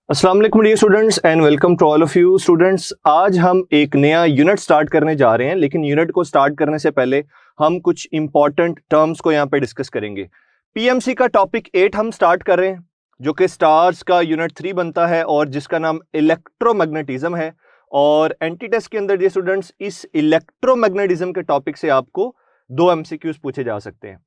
अस्सलाम वालेकुम dear students and welcome to all of you students. आज हम एक नया यूनिट स्टार्ट करने जा रहे हैं, लेकिन यूनिट को स्टार्ट करने से पहले हम कुछ इंपॉर्टेंट टर्म्स को यहाँ पे डिस्कस करेंगे। पीएमसी का टॉपिक 8 हम स्टार्ट कर रहे हैं, जो कि स्टार्स का यूनिट 3 बनता है और जिसका नाम इलेक्ट्रोमैग्नेटिज्म है। और एंटी टेस्ट के अंदर डियर स्टूडेंट्स इस इलेक्ट्रोमैग्नेटिज्म के टॉपिक से आपको 2 एमसीक्यूज पूछे जा सकते हैं।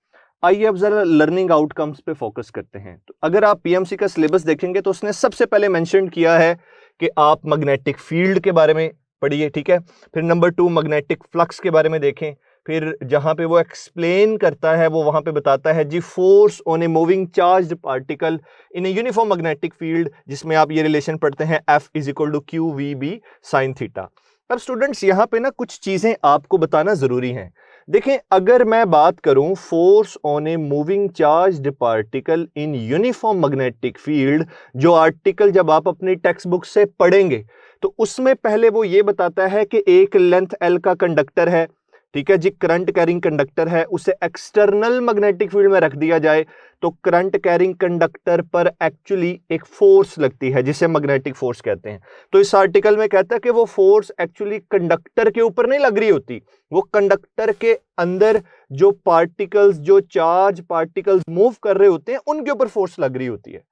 आइए अब जरा लर्निंग आउटकम्स पे फोकस करते हैं। तो अगर आप पीएमसी का सिलेबस देखेंगे तो उसने सबसे पहले मेंशन किया है कि आप मैग्नेटिक फील्ड के बारे में पढ़िए, ठीक है। फिर नंबर 2 मैग्नेटिक फ्लक्स के बारे में देखें। फिर जहां पे वो एक्सप्लेन करता है वो वहां पे बताता है जी force on a moving charged particle in a uniform magnetic field, जिसमें आप ये रिलेशन पढ़ते हैं F = QVB sin थीटा। अब स्टूडेंट्स यहाँ पे ना कुछ चीजें आपको बताना जरूरी है। देखें, अगर मैं बात करूं force on a moving charged particle in uniform magnetic field, जो आर्टिकल जब आप अपनी टेक्स्ट बुक से पढ़ेंगे तो उसमें पहले वो ये बताता है कि एक लेंथ L का कंडक्टर है, ठीक है जी, करंट कैरिंग कंडक्टर है, उसे एक्सटर्नल मैग्नेटिक फील्ड में रख दिया जाए तो करंट कैरिंग कंडक्टर पर एक्चुअली एक फोर्स लगती है जिसे मैग्नेटिक फोर्स कहते हैं। तो इस आर्टिकल में कहता है कि वो फोर्स एक्चुअली कंडक्टर के ऊपर नहीं लग रही होती, वो कंडक्टर के अंदर जो पार्टिकल्स, जो चार्ज पार्टिकल्स मूव कर रहे होते हैं उनके ऊपर फोर्स लग रही होती है।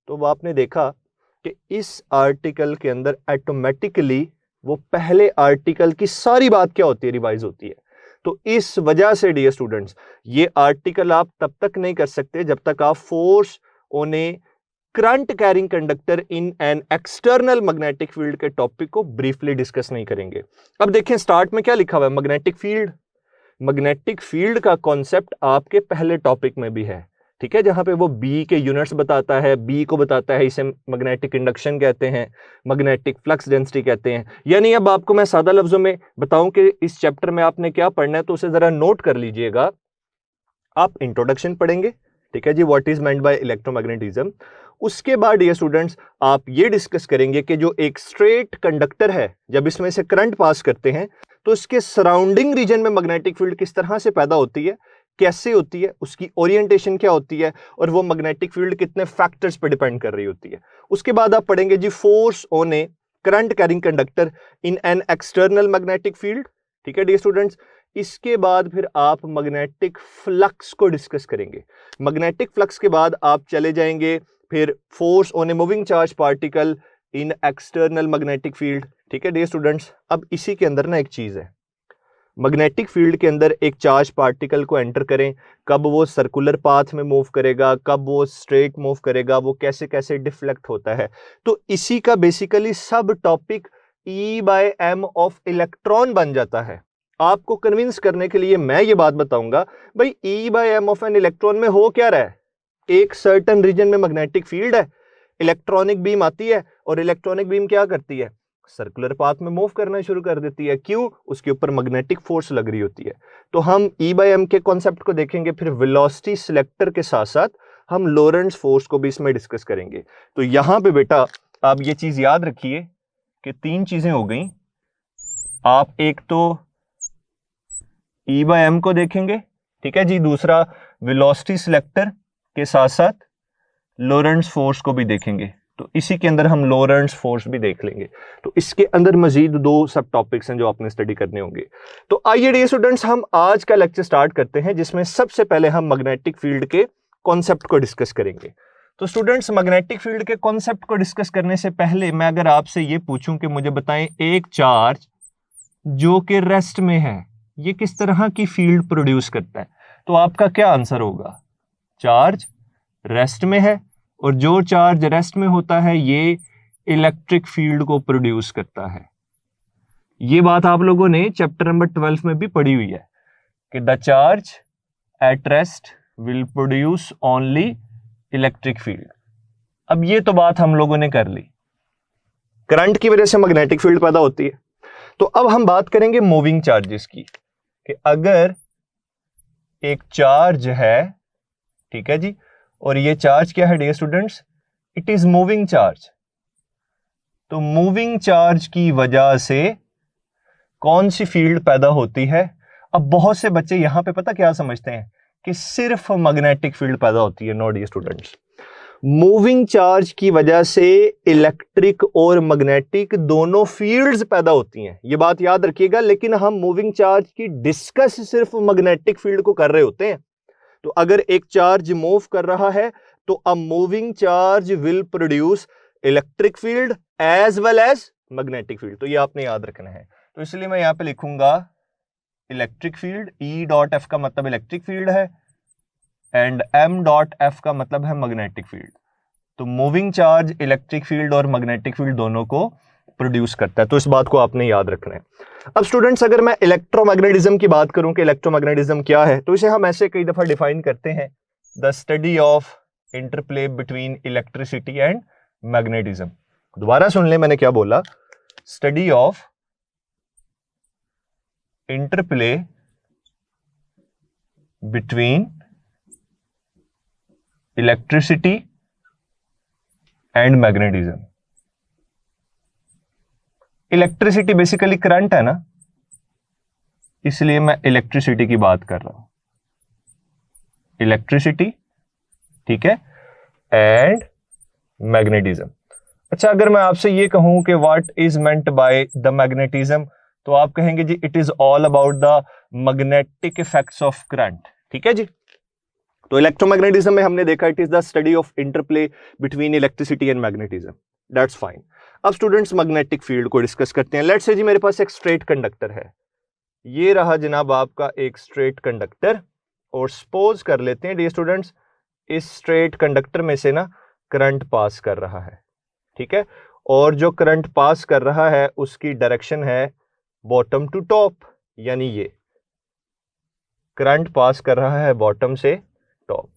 तो वो आपने देखा कि इस आर्टिकल के अंदर ऑटोमेटिकली वो पहले आर्टिकल की सारी बात क्या होती है, रिवाइज होती है। तो इस वजह से डियर स्टूडेंट्स ये आर्टिकल आप तब तक नहीं कर सकते जब तक आप force on a current carrying conductor in an external magnetic field के टॉपिक को ब्रीफली डिस्कस नहीं करेंगे। अब देखें स्टार्ट में क्या लिखा हुआ है, मैग्नेटिक फील्ड। मैग्नेटिक फील्ड का कॉन्सेप्ट आपके पहले टॉपिक में भी है, ठीक है, जहां पे वो बी के यूनिट्स बताता है, बी को बताता है, इसे मैग्नेटिक इंडक्शन कहते हैं, मैग्नेटिक फ्लक्स डेंसिटी कहते हैं। यानी अब आपको मैं सादा लफ्जों में बताऊं कि इस चैप्टर में आपने क्या पढ़ना है तो उसे जरा नोट कर लीजिएगा। आप इंट्रोडक्शन पढ़ेंगे, ठीक है जी, what is meant by electromagnetism. उसके बाद ये स्टूडेंट्स आप ये डिस्कस करेंगे कि जो एक स्ट्रेट कंडक्टर है, जब इसमें से करंट पास करते हैं तो इसके सराउंडिंग रीजन में मैग्नेटिक फील्ड किस तरह से पैदा होती है, कैसे होती है, उसकी ओरिएंटेशन क्या होती है और वो मैग्नेटिक फील्ड कितने फैक्टर्स पर डिपेंड कर रही होती है। उसके बाद आप पढ़ेंगे जी force on a current carrying conductor in an external magnetic field, ठीक है डियर स्टूडेंट्स। इसके बाद फिर आप मैग्नेटिक फ्लक्स को डिस्कस करेंगे। मैग्नेटिक फ्लक्स के बाद आप चले जाएंगे फिर force on a moving charge particle in external magnetic field, ठीक है डियर स्टूडेंट्स। अब इसी के अंदर ना एक चीज है, मैग्नेटिक फील्ड के अंदर एक चार्ज पार्टिकल को एंटर करें, कब वो सर्कुलर पाथ में मूव करेगा, कब वो स्ट्रेट मूव करेगा, वो कैसे कैसे डिफ्लेक्ट होता है। तो इसी का बेसिकली सब टॉपिक E/m ऑफ इलेक्ट्रॉन बन जाता है। आपको कन्विंस करने के लिए मैं ये बात बताऊंगा, भाई E/m ऑफ एन इलेक्ट्रॉन में हो क्या रहा है, एक सर्टेन रीजन में मैग्नेटिक फील्ड है, इलेक्ट्रॉनिक बीम आती है और इलेक्ट्रॉनिक बीम क्या करती है, सर्कुलर पाथ में मूव करना शुरू कर देती है। क्यों? उसके ऊपर मैग्नेटिक फोर्स लग रही होती है। तो हम E/m के कॉन्सेप्ट को देखेंगे, फिर वेलोसिटी सिलेक्टर के साथ साथ हम लॉरेंट्ज फोर्स को भी इसमें डिस्कस करेंगे। तो यहां पे बेटा आप ये चीज याद रखिए कि 3 चीजें हो गई। आप एक तो E/m को देखेंगे, ठीक है जी, दूसरा वेलोसिटी सिलेक्टर के साथ साथ लॉरेंट्ज फोर्स को भी देखेंगे। तो इसी के अंदर हम लॉरेंट्ज फोर्स भी देख लेंगे। तो इसके अंदर मजीद 2 सब टॉपिक्स हैं जो आपने स्टडी करने होंगे। तो आइए डियर स्टूडेंट्स हम आज का लेक्चर स्टार्ट करते हैं, जिसमें सबसे पहले हम मैग्नेटिक फील्ड के कॉन्सेप्ट को डिस्कस करेंगे। तो स्टूडेंट्स मैग्नेटिक फील्ड के कॉन्सेप्ट को डिस्कस करने से पहले मैं अगर आपसे ये पूछूं कि मुझे बताएं एक चार्ज जो कि रेस्ट में है ये किस तरह की फील्ड प्रोड्यूस करता है, तो आपका क्या आंसर होगा? चार्ज रेस्ट में है और जो चार्ज रेस्ट में होता है ये इलेक्ट्रिक फील्ड को प्रोड्यूस करता है। ये बात आप लोगों ने चैप्टर नंबर 12 में भी पढ़ी हुई है कि the charge at rest will produce only electric field. अब ये तो बात हम लोगों ने कर ली, करंट की वजह से मैग्नेटिक फील्ड पैदा होती है। तो अब हम बात करेंगे मूविंग चार्जेस की, कि अगर एक चार्ज है, ठीक है जी, और ये चार्ज क्या है dear students, it is moving charge. तो मूविंग चार्ज की वजह से कौन सी फील्ड पैदा होती है? अब बहुत से बच्चे यहां पे पता क्या समझते हैं कि सिर्फ मैग्नेटिक फील्ड पैदा होती है। No dear students, moving charge की वजह से इलेक्ट्रिक और मैग्नेटिक दोनों फील्ड्स पैदा होती हैं, ये बात याद रखिएगा। लेकिन हम मूविंग चार्ज की डिस्कस सिर्फ मैग्नेटिक फील्ड को कर रहे होते हैं। तो अगर एक चार्ज मूव कर रहा है तो a moving charge will produce electric field as well as magnetic field. तो ये आपने याद रखना है। तो इसलिए मैं यहां पे लिखूंगा electric field, E dot F का मतलब इलेक्ट्रिक फील्ड है एंड एम डॉट एफ का मतलब है मैग्नेटिक फील्ड। तो मूविंग चार्ज इलेक्ट्रिक फील्ड और मैग्नेटिक फील्ड दोनों को प्रोड्यूस करता है। तो इस बात को आपने याद रखना है। अब स्टूडेंट्स, अगर मैं इलेक्ट्रोमैग्नेटिज्म की बात करूं कि इलेक्ट्रोमैग्नेटिज्म क्या है, तो इसे हम ऐसे कई दफा डिफाइन करते हैं, the study of interplay between electricity and magnetism. दोबारा सुन ले मैंने क्या बोला, study of interplay between electricity and magnetism. Electricity basically current है ना, इसलिए मैं इलेक्ट्रिसिटी की बात कर रहा हूं, इलेक्ट्रिसिटी, ठीक है, एंड मैग्नेटिज्म। अच्छा, अगर मैं आपसे ये कहूं कि what is meant by the magnetism, तो आप कहेंगे जी it is all about the magnetic effects of current. ठीक है जी। तो इलेक्ट्रोमैग्नेटिज्म में हमने देखा it is the study of interplay between electricity and magnetism, that's fine. अब स्टूडेंट्स मैग्नेटिक फील्ड को डिस्कस करते हैं। लेट्स से जी मेरे पास एक स्ट्रेट कंडक्टर है, ये रहा जनाब आपका एक स्ट्रेट कंडक्टर, और सपोज कर लेते हैं डियर स्टूडेंट्स इस स्ट्रेट कंडक्टर में से ना करंट पास कर रहा है, ठीक है, और जो करंट पास कर रहा है उसकी डायरेक्शन है बॉटम टू टॉप, यानी ये करंट पास कर रहा है बॉटम से टॉप।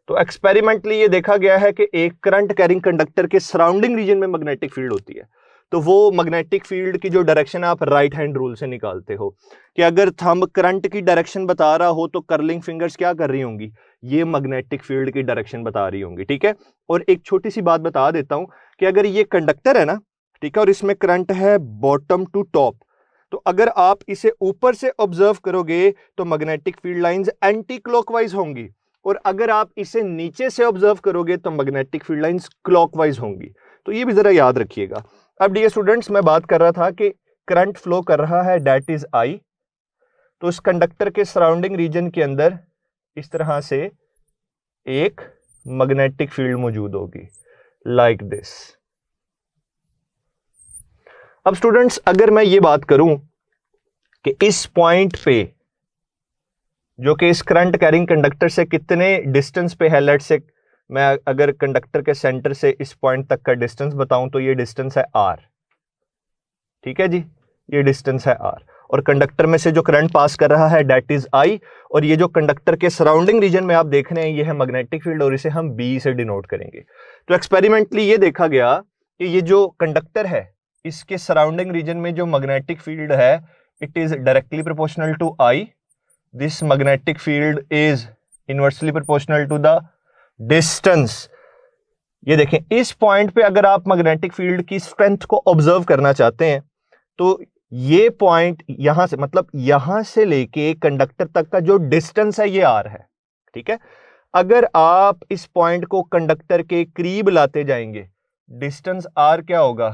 तो एक्सपेरिमेंटली ये देखा गया है कि एक करंट कैरिंग कंडक्टर के सराउंडिंग रीजन में मैग्नेटिक फील्ड होती है। तो वो मैग्नेटिक फील्ड की जो डायरेक्शन आप राइट हैंड रूल से निकालते हो कि अगर थंब करंट की डायरेक्शन बता रहा हो तो कर्लिंग फिंगर्स क्या कर रही होंगी, ये मैग्नेटिक फील्ड की डायरेक्शन बता रही होंगी। ठीक है, और एक छोटी सी बात बता देता हूं कि अगर ये कंडक्टर है ना, ठीक है, और इसमें करंट है बॉटम टू टॉप, तो अगर आप इसे ऊपर से ऑब्जर्व करोगे तो magnetic field lines anti clockwise होंगी, और अगर आप इसे नीचे से ऑब्जर्व करोगे तो मैग्नेटिक फील्ड लाइंस क्लॉकवाइज होंगी। तो ये भी जरा याद रखिएगा। अब डियर स्टूडेंट्स, मैं बात कर रहा था कि करंट फ्लो कर रहा है दैट इज आई, तो इस कंडक्टर के सराउंडिंग रीजन के अंदर इस तरह से एक मैग्नेटिक फील्ड मौजूद होगी लाइक दिस। अब स्टूडेंट्स, अगर मैं ये बात करूं कि इस पॉइंट पे जो कि इस करंट कैरिंग कंडक्टर से कितने डिस्टेंस पे है, लेट्स से मैं अगर कंडक्टर के सेंटर से इस पॉइंट तक का डिस्टेंस बताऊं तो ये डिस्टेंस है आर, ठीक है जी, ये डिस्टेंस है आर, और कंडक्टर में से जो करंट पास कर रहा है दैट इज आई, और ये जो कंडक्टर के सराउंडिंग रीजन में आप देख रहे हैं ये है मैग्नेटिक फील्ड, और इसे हम बी से डिनोट करेंगे। तो एक्सपेरिमेंटली ये देखा गया कि ये जो कंडक्टर है इसके सराउंडिंग रीजन में जो मैग्नेटिक फील्ड है it is directly proportional to I, this magnetic field is inversely proportional to the distance. ये देखें, इस पॉइंट पे अगर आप मैग्नेटिक फील्ड की स्ट्रेंथ को ऑब्जर्व करना चाहते हैं तो ये पॉइंट यहां से, मतलब यहां से लेके कंडक्टर तक का जो डिस्टेंस है ये आर है, ठीक है। अगर आप इस पॉइंट को कंडक्टर के करीब लाते जाएंगे डिस्टेंस आर क्या होगा,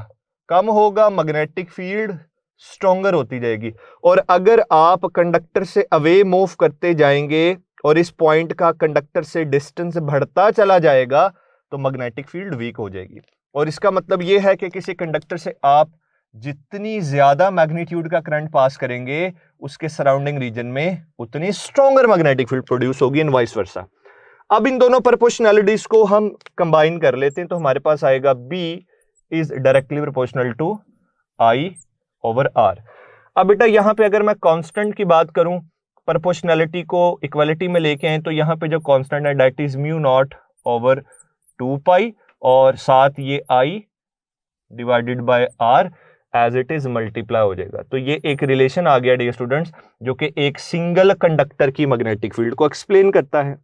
कम होगा, मैग्नेटिक फील्ड स्ट्रॉन्गर होती जाएगी, और अगर आप कंडक्टर से अवे मूव करते जाएंगे और इस पॉइंट का कंडक्टर से डिस्टेंस बढ़ता चला जाएगा तो मैग्नेटिक फील्ड वीक हो जाएगी। और इसका मतलब यह है कि किसी कंडक्टर से आप जितनी ज्यादा मैग्नीट्यूड का करंट पास करेंगे उसके सराउंडिंग रीजन में उतनी स्ट्रॉन्गर मैग्नेटिक फील्ड प्रोड्यूस होगी एंड वाइस वर्सा। अब इन दोनों प्रोपोर्शनैलिटीज को हम कंबाइन कर लेते हैं तो हमारे पास आएगा B is directly proportional to I over R। अब बेटा यहां पे अगर मैं कांस्टेंट की बात करूं, प्रोपोर्शनैलिटी को इक्वालिटी में लेके आए, तो यहां पे जो कांस्टेंट है that is mu naught over 2 pi, और साथ ये I divided by R as it is multiply हो जाएगा। तो ये एक रिलेशन आ गया डियर स्टूडेंट्स जो कि एक सिंगल कंडक्टर की मैग्नेटिक फील्ड को एक्सप्लेन करता है।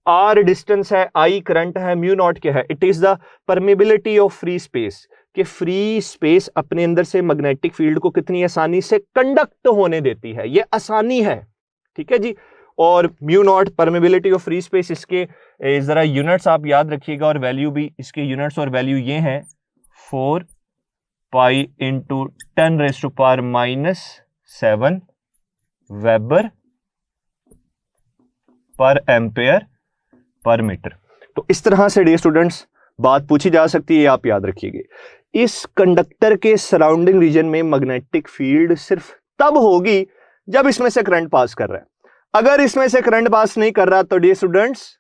R डिस्टेंस है, I करंट है, म्यू नॉट क्या है, it is the permeability of free space, कि फ्री स्पेस अपने अंदर से मैग्नेटिक फील्ड को कितनी आसानी से कंडक्ट होने देती है, ये आसानी है, ठीक है जी। और mu naught permeability of free space, इसके जरा यूनिट्स आप याद रखिएगा और वैल्यू भी, इसके यूनिट्स और वैल्यू ये हैं 4 pi into 10⁻⁻7 weber per ampere per metre. तो इस तरह से डियर स्टूडेंट्स बात पूछी जा सकती है, आप याद रखिएगा। इस कंडक्टर के सराउंडिंग रीजन में मैग्नेटिक फील्ड सिर्फ तब होगी जब इसमें से करंट पास कर रहा है। अगर इसमें से करंट पास नहीं कर रहा तो डियर स्टूडेंट्स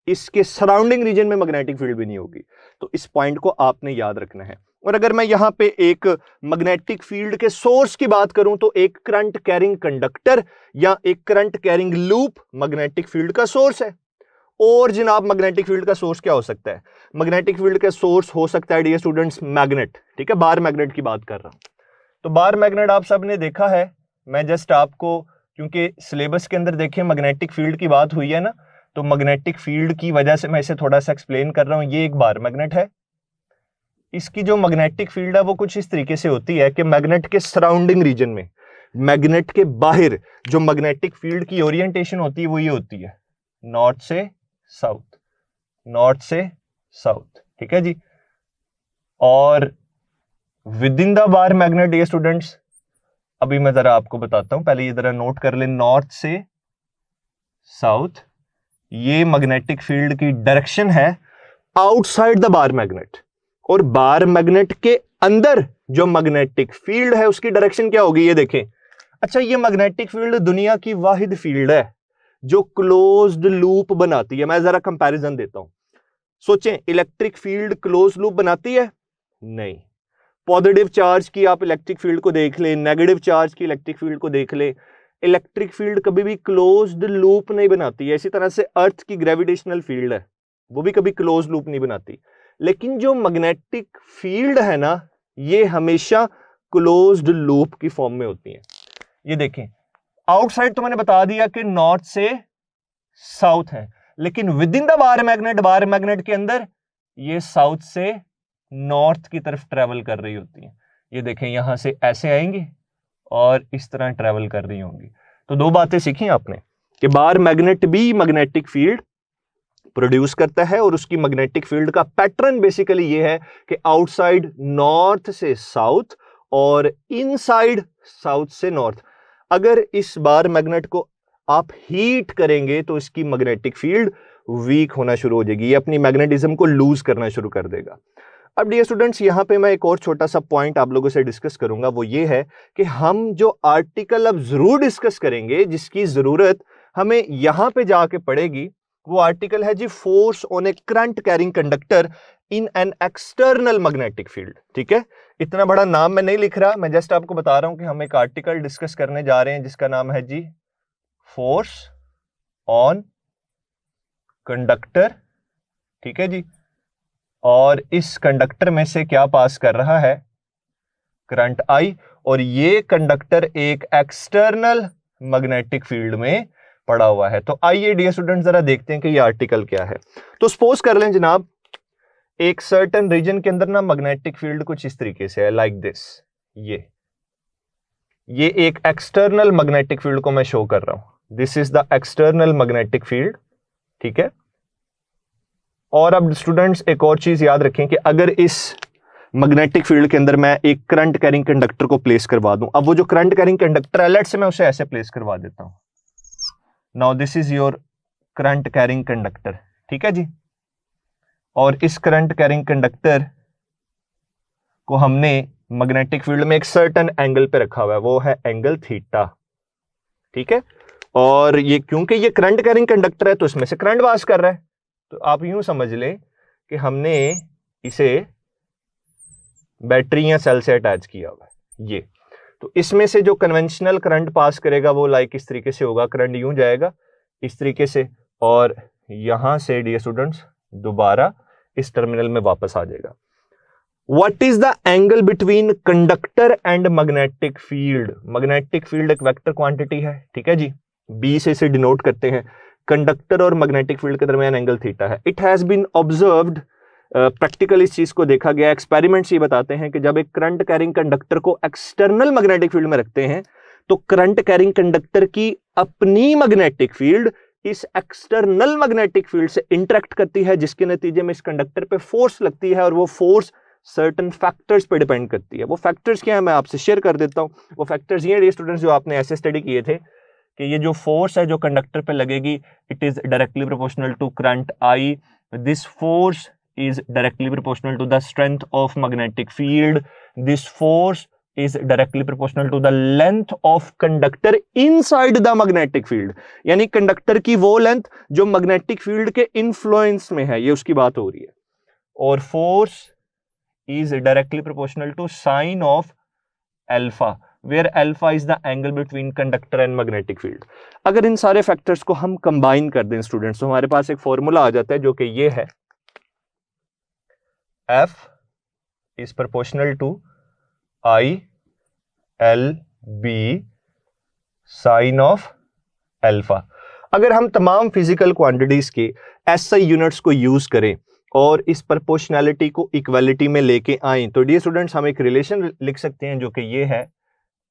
इसके सराउंडिंग रीजन में मैग्नेटिक फील्ड भी नहीं होगी। तो इस पॉइंट को आपने याद रखना है। और अगर मैं यहां पे एक मैग्नेटिक फील्ड के सोर्स की बात करूं तो एक करंट कैरिंग कंडक्टर या एक current carrying loop magnetic field का सोर्स है। और जनाब मैग्नेटिक फील्ड का सोर्स क्या हो सकता है? मैग्नेटिक फील्ड का सोर्स हो सकता है डियर स्टूडेंट्स मैग्नेट, ठीक है, बार मैग्नेट की बात कर रहा हूं। तो बार मैग्नेट आप सबने देखा है, मैं जस्ट आपको, क्योंकि सिलेबस के अंदर देखें मैग्नेटिक फील्ड की बात हुई है ना, तो मैग्नेटिक फील्ड की वजह से मैं इसे थोड़ा सा एक्सप्लेन कर रहा हूं। ये एक बार मैग्नेट है, इसकी जो मैग्नेटिक फील्ड है वो कुछ इस तरीके से होती है कि मैग्नेट के सराउंडिंग रीजन में, मैग्नेट के बाहर जो मैग्नेटिक फील्ड की ओरिएंटेशन होती है वो ये होती है नॉर्थ से साउथ, नॉर्थ से साउथ, ठीक है जी। और with in the bar magnet ये स्टूडेंट्स, अभी मैं जरा आपको बताता हूं, पहले ये जरा नोट कर लें, नॉर्थ से साउथ ये मैग्नेटिक फील्ड की डायरेक्शन है आउटसाइड द बार मैग्नेट। और बार मैग्नेट के अंदर जो मैग्नेटिक फील्ड है उसकी डायरेक्शन क्या होगी, ये देखें। अच्छा, ये मैग्नेटिक फील्ड दुनिया की वाहिद फील्ड है जो क्लोज्ड लूप बनाती है। मैं जरा कंपैरिजन देता हूं, सोचें, इलेक्ट्रिक फील्ड क्लोज लूप बनाती है? नहीं। पॉजिटिव चार्ज की आप इलेक्ट्रिक फील्ड को देख लें, नेगेटिव चार्ज की इलेक्ट्रिक फील्ड को देख लें, इलेक्ट्रिक फील्ड कभी भी क्लोज्ड लूप नहीं बनाती है। इसी तरह से अर्थ की ग्रेविटेशनल फील्ड है, वो भी कभी क्लोज लूप नहीं बनाती। लेकिन जो मैग्नेटिक फील्ड है ना, ये हमेशा क्लोज्ड लूप की फॉर्म में होती है। ये देखें, आउटसाइड तो मैंने बता दिया कि नॉर्थ से साउथ है, लेकिन with in the bar magnet के अंदर ये साउथ से नॉर्थ की तरफ ट्रेवल कर रही होती है। ये देखें, यहां से ऐसे आएंगी और इस तरह ट्रेवल कर रही होंगी। तो दो बातें सीखी आपने कि बार मैग्नेट भी मैग्नेटिक फील्ड प्रोड्यूस करता है और उसकी मैग्नेटिक फील्ड का पैटर्न बेसिकली ये है कि आउटसाइड नॉर्थ से साउथ और इनसाइड साउथ से नॉर्थ। अगर इस बार मैग्नेट को आप हीट करेंगे तो इसकी मैग्नेटिक फील्ड वीक होना शुरू हो जाएगी, ये अपनी मैग्नेटिज्म को लूज करना शुरू कर देगा। अब डियर स्टूडेंट्स, यहां पे मैं एक और छोटा सा पॉइंट आप लोगों से डिस्कस करूंगा, वो ये है कि हम जो आर्टिकल अब जरूर डिस्कस करेंगे जिसकी जरूरत हमें यहां पे जाके पड़ेगी, वो आर्टिकल है जी force on a current carrying conductor in an external magnetic field. ठीक है, इतना बड़ा नाम मैं नहीं लिख रहा, मैं जस्ट आपको बता रहा हूं कि हम एक आर्टिकल डिस्कस करने जा रहे हैं जिसका नाम है जी फोर्स ऑन कंडक्टर। ठीक है जी, और इस कंडक्टर में से क्या पास कर रहा है? करंट आई, और ये कंडक्टर एक एक्सटर्नल मैग्नेटिक फील्ड में पड़ा हुआ है। तो आइए डियर स्टूडेंट जरा देखते हैं कि ये आर्टिकल क्या है। तो सपोज कर लें जनाब, एक सर्टेन रीजन के अंदर ना मैग्नेटिक फील्ड कुछ इस तरीके से है, लाइक दिस। ये एक एक्सटर्नल मैग्नेटिक फील्ड को मैं शो कर रहा हूं, this is the external magnetic field. ठीक है, और अब स्टूडेंट्स एक और चीज याद रखें कि अगर इस मैग्नेटिक फील्ड के अंदर मैं एक करंट कैरिंग कंडक्टर को प्लेस करवा दूं, अब वो जो करंट कैरिंग कंडक्टर है, लेट्स से मैं उसे ऐसे प्लेस करवा देता हूं। Now this is your current carrying conductor. ठीक है जी, और इस करंट कैरिंग कंडक्टर को हमने मैग्नेटिक फील्ड में एक सर्टेन एंगल पे रखा हुआ है, वो है एंगल थीटा। ठीक है, और ये क्योंकि ये करंट कैरिंग कंडक्टर है तो इसमें से करंट पास कर रहा है, तो आप यूं समझ लें कि हमने इसे बैटरी या सेल से अटैच किया हुआ है। ये तो इसमें से जो कन्वेंशनल करंट पास करेगा वो लाइक इस तरीके से होगा, करंट यूं जाएगा इस तरीके से, और यहां से डियर स्टूडेंट्स दोबारा इस टर्मिनल में वापस आ जाएगा। What is the angle between conductor and magnetic field? Magnetic field एक वेक्टर क्वांटिटी है, ठीक है जी, बी से इसे डिनोट करते हैं। कंडक्टर और मैग्नेटिक फील्ड के दरमियान एंगल थीटा है। It has been observed, practical इस चीज को देखा गया, एक्सपेरिमेंट्स ये बताते हैं कि जब एक करंट कैरिंग कंडक्टर को एक्सटर्नल मैग्नेटिक फील्ड में रखते हैं तो करंट कैरिंग कंडक्टर की अपनी मैग्नेटिक फील्ड इस एक्सटर्नल मैग्नेटिक फील्ड से इंटरेक्ट करती है, जिसके नतीजे में इस कंडक्टर पे फोर्स लगती है, और वो फोर्स सर्टेन फैक्टर्स पे डिपेंड करती है। वो फैक्टर्स क्या है मैं आपसे शेयर कर देता हूं। वो फैक्टर्स ये स्टूडेंट्स जो आपने ऐसे स्टडी किए थे कि ये जो फोर्स है जो कंडक्टर पे लगेगी, it is directly proportional to current I, this force is directly proportional to the strength of magnetic field. This force is directly proportional to the length of conductor inside the magnetic field. यानी conductor की वो length जो magnetic field के influence में है, ये उसकी बात हो रही है। और force is directly proportional to sine of alpha, where alpha is the angle between conductor and magnetic field. अगर इन सारे फैक्टर्स को हम कंबाइन कर दें स्टूडेंट्स, तो हमारे पास एक फॉर्मूला आ जाता है जो कि ये है, F is proportional to I L B sin of alpha. अगर हम तमाम फिजिकल क्वांटिटीज के SI यूनिट्स को यूज करें और इस प्रोपोर्शनैलिटी को इक्वालिटी में लेके आए, तो डियर स्टूडेंट्स हम एक रिलेशन लिख सकते हैं जो कि ये है,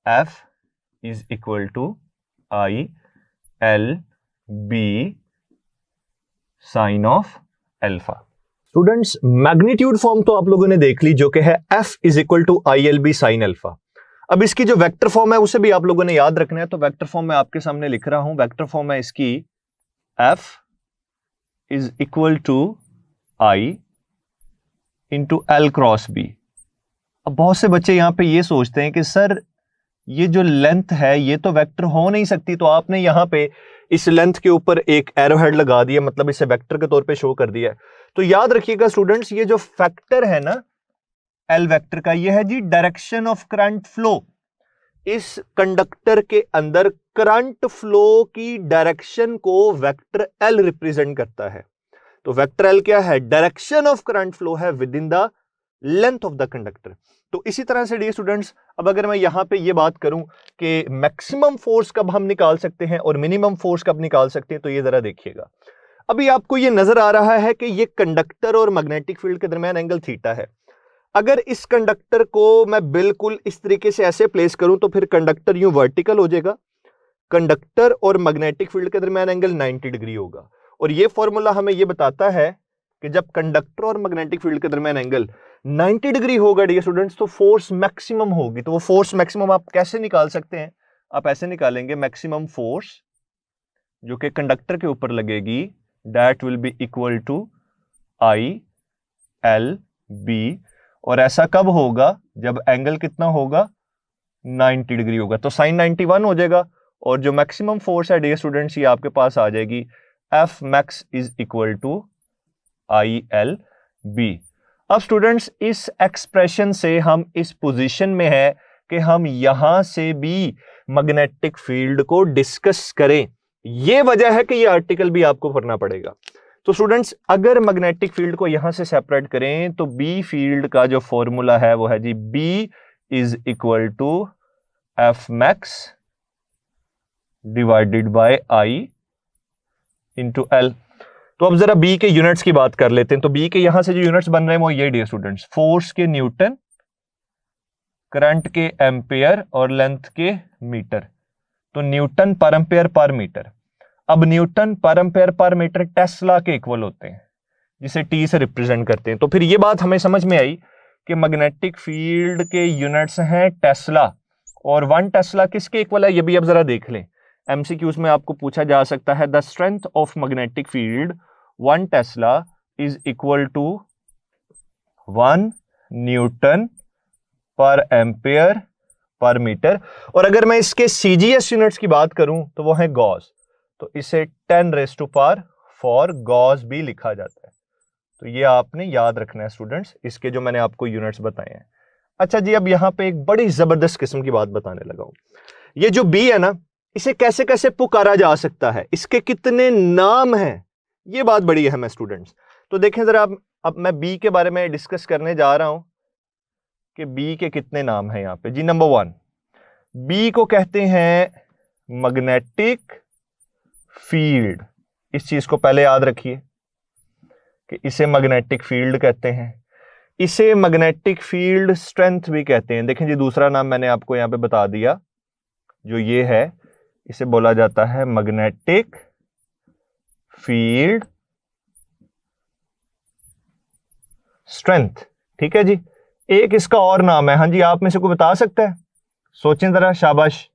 F is equal to I L B sin of alpha. Students magnitude form तो आप लोगों ने देख ली जो कि है F is equal to I L B sine alpha. अब इसकी जो वेक्टर फॉर्म है उसे भी आप लोगों ने याद रखना है, तो वेक्टर फॉर्म मैं आपके सामने लिख रहा हूं। वेक्टर फॉर्म है इसकी F is equal to I into L cross B. अब बहुत से बच्चे यहां पे ये सोचते हैं कि सर ये जो लेंथ है ये तो वेक्टर हो नहीं सकती, तो आपने यहां पे इस लेंथ के ऊपर एक एरो हेड लगा दिया, मतलब इसे वेक्टर के तौर पे शो कर दिया है। तो याद रखिएगा स्टूडेंट्स, ये जो फैक्टर है ना एल वेक्टर का, ये है जी डायरेक्शन ऑफ करंट फ्लो। इस कंडक्टर के अंदर करंट फ्लो की डायरेक्शन को वेक्टर एल रिप्रेजेंट करता है। तो वेक्टर एल क्या है? डायरेक्शन ऑफ करंट फ्लो है with in the length of the conductor. तो इसी तरह से डियर स्टूडेंट्स, अब अगर मैं यहां पे ये बात करूं कि मैक्सिमम फोर्स कब हम निकाल सकते हैं और मिनिमम फोर्स कब निकाल सकते हैं, तो ये जरा देखिएगा। अभी आपको ये नजर आ रहा है कि ये कंडक्टर और मैग्नेटिक फील्ड के दरमियान एंगल थीटा है। अगर इस कंडक्टर को मैं बिल्कुल इस तरीके से ऐसे प्लेस करूं तो फिर कंडक्टर यूं वर्टिकल हो जाएगा, कंडक्टर और मैग्नेटिक फील्ड के दरमियान एंगल 90 डिग्री होगा। और ये फॉर्मूला हमें ये बताता है कि जब कंडक्टर और मैग्नेटिक फील्ड के दरमियान एंगल 90 डिग्री होगा डियर स्टूडेंट्स, तो फोर्स मैक्सिमम होगी। तो वो फोर्स मैक्सिमम आप कैसे निकाल सकते हैं? आप ऐसे निकालेंगे, मैक्सिमम फोर्स जो कि कंडक्टर के ऊपर लगेगी that will be equal to I L B. और ऐसा कब होगा? जब एंगल कितना होगा? 90 डिग्री होगा। तो साइन 91 हो जाएगा और जो मैक्सिमम फोर्स है डियर स्टूडेंट्स ये आपके पास आ जाएगी, F max is equal to I L B. अब स्टूडेंट्स इस एक्सप्रेशन से हम इस पोजीशन में है कि हम यहां से भी मैग्नेटिक फील्ड को डिस्कस करें। यह वजह है कि यह आर्टिकल भी आपको पढ़ना पड़ेगा। तो स्टूडेंट्स अगर मैग्नेटिक फील्ड को यहां से सेपरेट करें तो बी फील्ड का जो फॉर्मूला है वो है जी B is equal to F max divided by I into L. तो अब जरा बी के यूनिट्स की बात कर लेते हैं। तो बी के यहां से जो यूनिट्स बन रहे हैं वो ये डियर स्टूडेंट्स, फोर्स के न्यूटन, करंट के एम्पेयर और लेंथ के मीटर। तो newton per ampere per metre. अब newton per ampere per metre tesla के इक्वल होते हैं, जिसे टी से रिप्रेजेंट करते हैं। तो फिर ये बात हमें समझ में आई कि मैग्नेटिक फील्ड के यूनिट्स हैं टेस्ला, और 1 टेस्ला किसके इक्वल है ये भी अब जरा देख लें। एमसीक्यूज में आपको पूछा जा सकता है, the strength of magnetic field 1 tesla is equal to 1 newton per ampere per metre. और अगर मैं इसके सीजीएस यूनिट्स की बात करूं तो वो है गॉस, तो इसे 10⁴ गॉस भी लिखा जाता है। तो ये आपने याद रखना है स्टूडेंट्स, इसके जो मैंने आपको यूनिट्स बताए हैं। अच्छा जी, अब यहां पे एक बड़ी जबरदस्त किस्म की बात बताने लगा हूं। ये जो बी है ना, इसे कैसे कैसे पुकारा जा सकता है, इसके कितने नाम हैं, ये बात बड़ी अहम है स्टूडेंट्स। तो देखें जरा, अब मैं बी के बारे में डिस्कस करने जा रहा हूं कि बी के कितने नाम हैं यहां पे जी। नंबर 1, बी को कहते हैं मैग्नेटिक फील्ड। इस चीज को पहले याद रखिए कि इसे मैग्नेटिक फील्ड कहते हैं। इसे मैग्नेटिक फील्ड स्ट्रेंथ भी कहते हैं। देखें जी, दूसरा नाम मैंने आपको यहां पे बता दिया जो ये है इसे बोला जाता है मैग्नेटिक फील्ड स्ट्रेंथ। ठीक है जी। एक इसका और नाम है, हाँ जी, आप में से कोई बता सकता है? सोचें जरा, शाबाश,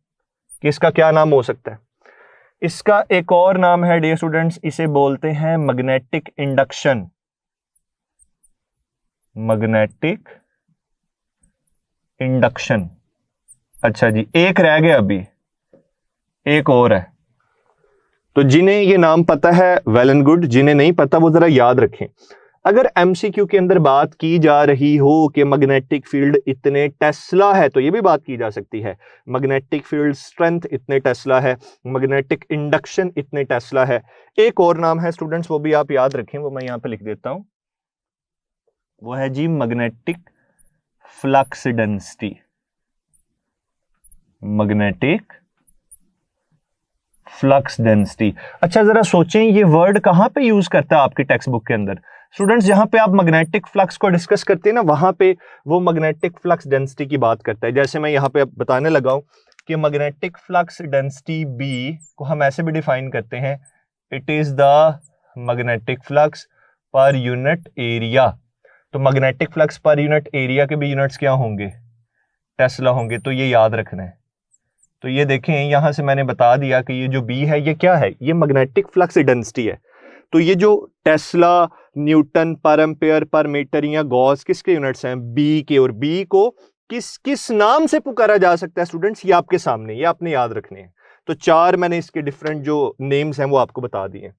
कि इसका क्या नाम हो सकता है। इसका एक और नाम है डियर स्टूडेंट्स, इसे बोलते हैं मैग्नेटिक इंडक्शन। Magnetic induction. अच्छा जी, एक रह गया अभी, एक और है। तो जिन्हें ये नाम पता है वेल एंड गुड, जिन्हें नहीं पता वो जरा याद रखें। अगर एमसीक्यू के अंदर बात की जा रही हो कि मैग्नेटिक फील्ड इतने टेस्ला है, तो ये भी बात की जा सकती है मैग्नेटिक फील्ड स्ट्रेंथ इतने टेस्ला है, मैग्नेटिक इंडक्शन इतने टेस्ला है। एक और नाम है स्टूडेंट्स, वो भी आप याद रखें, वो मैं यहां पे लिख देता हूं, वो है जी magnetic flux density. Magnetic flux density. अच्छा जरा सोचें, ये वर्ड कहां पे यूज करता है आपकी टेक्स्ट बुक के अंदर? स्टूडेंट्स, जहां पे आप मैग्नेटिक फ्लक्स को डिस्कस करते हैं ना, वहां पे वो मैग्नेटिक फ्लक्स डेंसिटी की बात करता है। जैसे मैं यहां पे बताने लगा हूं कि मैग्नेटिक फ्लक्स डेंसिटी बी को हम ऐसे भी डिफाइन करते हैं, it is the magnetic flux per unit area. तो magnetic flux per unit area के भी यूनिट्स क्या होंगे? टेस्ला होंगे। तो ये याद रखना है। तो ये देखें, यहां से मैंने बता दिया कि ये जो बी है ये क्या है, ये मैग्नेटिक फ्लक्स डेंसिटी है। तो ये जो tesla, newton per ampere per metre या गॉस किसके यूनिट्स हैं? बी के। और बी को किस किस नाम से पुकारा जा सकता है स्टूडेंट्स? ये आपके सामने, ये आपने याद रखने हैं। तो चार मैंने इसके डिफरेंट जो नेम्स हैं वो आपको बता दिए।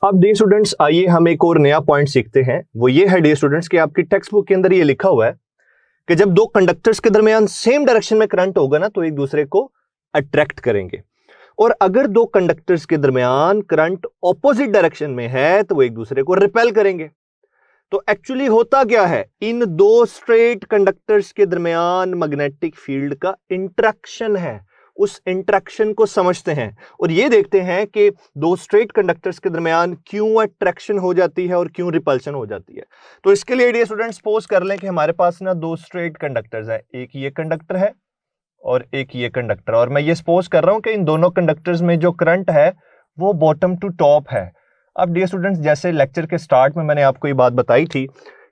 अब डियर स्टूडेंट्स, आइए हम एक और नया पॉइंट सीखते हैं। वो ये है डियर स्टूडेंट्स कि आपकी टेक्स्ट बुक के अंदर ये लिखा हुआ है कि जब दो कंडक्टर्स के दरमियान सेम डायरेक्शन में करंट होगा ना, तो एक दूसरे को अट्रैक्ट करेंगे। और अगर दो कंडक्टर्स के दरमियान करंट ऑपोजिट डायरेक्शन में है तो वो एक दूसरे को रिपेल करेंगे। तो एक्चुअली होता क्या है, इन दो स्ट्रेट कंडक्टर्स के दरमियान मैग्नेटिक फील्ड का इंटरेक्शन है। उस इंटरेक्शन को समझते हैं और ये देखते हैं कि दो स्ट्रेट कंडक्टर्स के दरमियान क्यों अट्रैक्शन हो जाती है और क्यों रिपल्शन हो जाती है। तो इसके लिए डियर स्टूडेंट्स, सपोज कर लें कि हमारे पास ना दो स्ट्रेट कंडक्टर्स है, एक ये कंडक्टर है और एक ये कंडक्टर, और मैं ये सपोज कर रहा हूं कि इन दोनों कंडक्टर्स में जो करंट है वो बॉटम टू टॉप है। अब डियर स्टूडेंट्स, जैसे लेक्चर के स्टार्ट में मैंने आपको ये बात बताई थी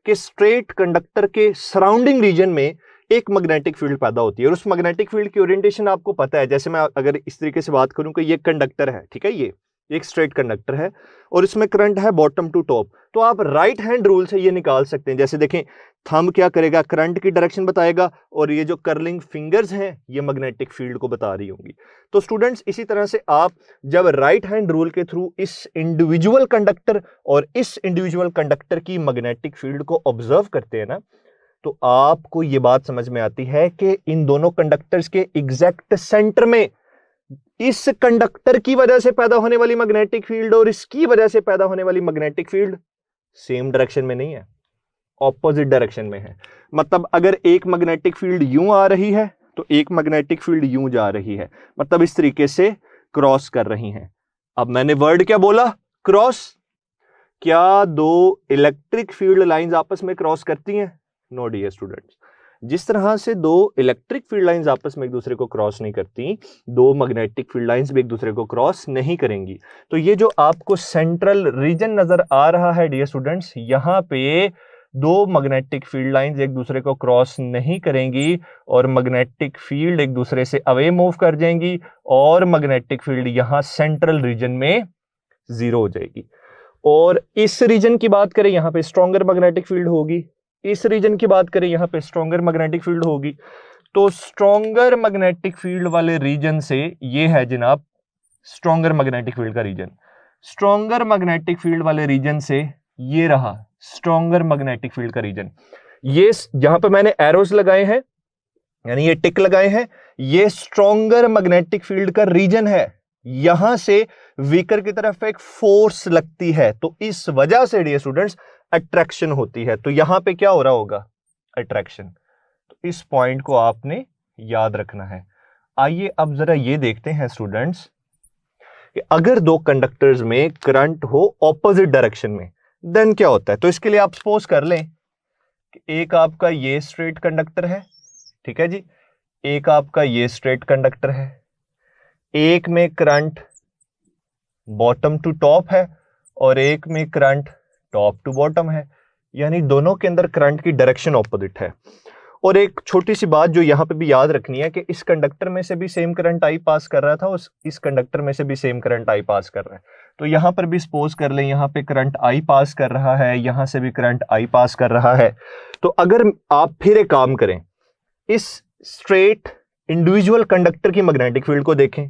कि स्ट्रेट कंडक्टर के सराउंडिंग रीजन में एक मैग्नेटिक फील्ड पैदा होती है और उस मैग्नेटिक फील्ड की ओरिएंटेशन आपको पता है। जैसे मैं अगर इस तरीके से बात करूं कि ये कंडक्टर है, ठीक है, ये एक स्ट्रेट कंडक्टर है और इसमें करंट है बॉटम टू टॉप, तो आप राइट हैंड रूल से ये निकाल सकते हैं। जैसे देखें, थंब क्या करेगा, करंट की डायरेक्शन बताएगा और ये जो कर्लिंग फिंगर्स हैं ये मैग्नेटिक फील्ड को बता रही होंगी। तो स्टूडेंट्स, इसी तरह से आप जब राइट हैंड रूल के थ्रू इस इंडिविजुअल कंडक्टर और इस इंडिविजुअल कंडक्टर की मैग्नेटिक फील्ड को ऑब्जर्व करते हैं ना, तो आपको ये बात समझ में आती है कि इन दोनों कंडक्टर्स के एग्जैक्ट सेंटर में इस कंडक्टर की वजह से पैदा होने वाली मैग्नेटिक फील्ड और इसकी वजह से पैदा होने वाली मैग्नेटिक फील्ड सेम डायरेक्शन में नहीं है, ऑपोजिट डायरेक्शन में है। मतलब अगर एक मैग्नेटिक फील्ड यूं आ रही है तो एक मैग्नेटिक फील्ड यूं जा रही है, मतलब इस तरीके से क्रॉस कर रही हैं। अब मैंने वर्ड क्या बोला? क्रॉस। क्या दो इलेक्ट्रिक फील्ड लाइंस आपस में क्रॉस करती हैं? No dear students. जिस तरह से दो इलेक्ट्रिक फील्ड लाइंस आपस में एक दूसरे को क्रॉस नहीं करती, दो मैग्नेटिक फील्ड लाइंस भी एक दूसरे को क्रॉस नहीं करेंगी। तो ये जो आपको सेंट्रल रीजन नजर आ रहा है डियर स्टूडेंट्स, यहां पे दो मैग्नेटिक फील्ड लाइंस एक दूसरे को क्रॉस नहीं करेंगी और मैग्नेटिक फील्ड एक दूसरे से अवे मूव कर जाएंगी और मैग्नेटिक फील्ड यहां सेंट्रल रीजन में जीरो हो जाएगी। और इस रीजन की बात करें, यहां पे स्ट्रॉन्गर मैग्नेटिक फील्ड होगी। इस रीजन की बात करें, यहां पे स्ट्रॉन्गर मैग्नेटिक फील्ड होगी। तो स्ट्रॉन्गर मैग्नेटिक फील्ड वाले रीजन से ये है जनाब स्ट्रॉन्गर मैग्नेटिक फील्ड का रीजन। स्ट्रॉन्गर मैग्नेटिक फील्ड वाले रीजन से ये रहा स्ट्रॉन्गर मैग्नेटिक फील्ड का रीजन। ये जहां पे मैंने एरोस लगाए हैं, यानी ये टिक लगाए हैं, ये स्ट्रॉन्गर मैग्नेटिक फील्ड का रीजन है। यहां से वीकर की तरफ एक फोर्स लगती है, तो इस वजह से डियर स्टूडेंट्स अट्रैक्शन होती है। तो यहां पे क्या हो रहा होगा? अट्रैक्शन। तो इस पॉइंट को आपने याद रखना है। आइए अब जरा ये देखते हैं स्टूडेंट्स कि अगर दो कंडक्टर्स में करंट हो ऑपोजिट डायरेक्शन में, देन क्या होता है। तो इसके लिए आप सपोज कर लें कि एक आपका ये स्ट्रेट कंडक्टर है, ठीक है जी, एक आपका ये स्ट्रेट कंडक्टर है, एक में करंट बॉटम टू टॉप है और एक में करंट टॉप टू बॉटम है, यानी दोनों के अंदर करंट की डायरेक्शन ऑपोजिट है। और एक छोटी सी बात जो यहाँ पे भी याद रखनी है कि इस कंडक्टर में से भी सेम करंट आई पास कर रहा था, इस कंडक्टर में से भी सेम करंट आई पास कर रहा है। तो यहाँ पर भी सपोज कर लें यहाँ पे करंट आई पास कर रहा है, यहाँ से भी करंट आई पास कर रहा है। तो अगर आप फिर एक काम करें, इस स्ट्रेट इंडिविजुअल कंडक्टर की मैग्नेटिक फील्ड को देखें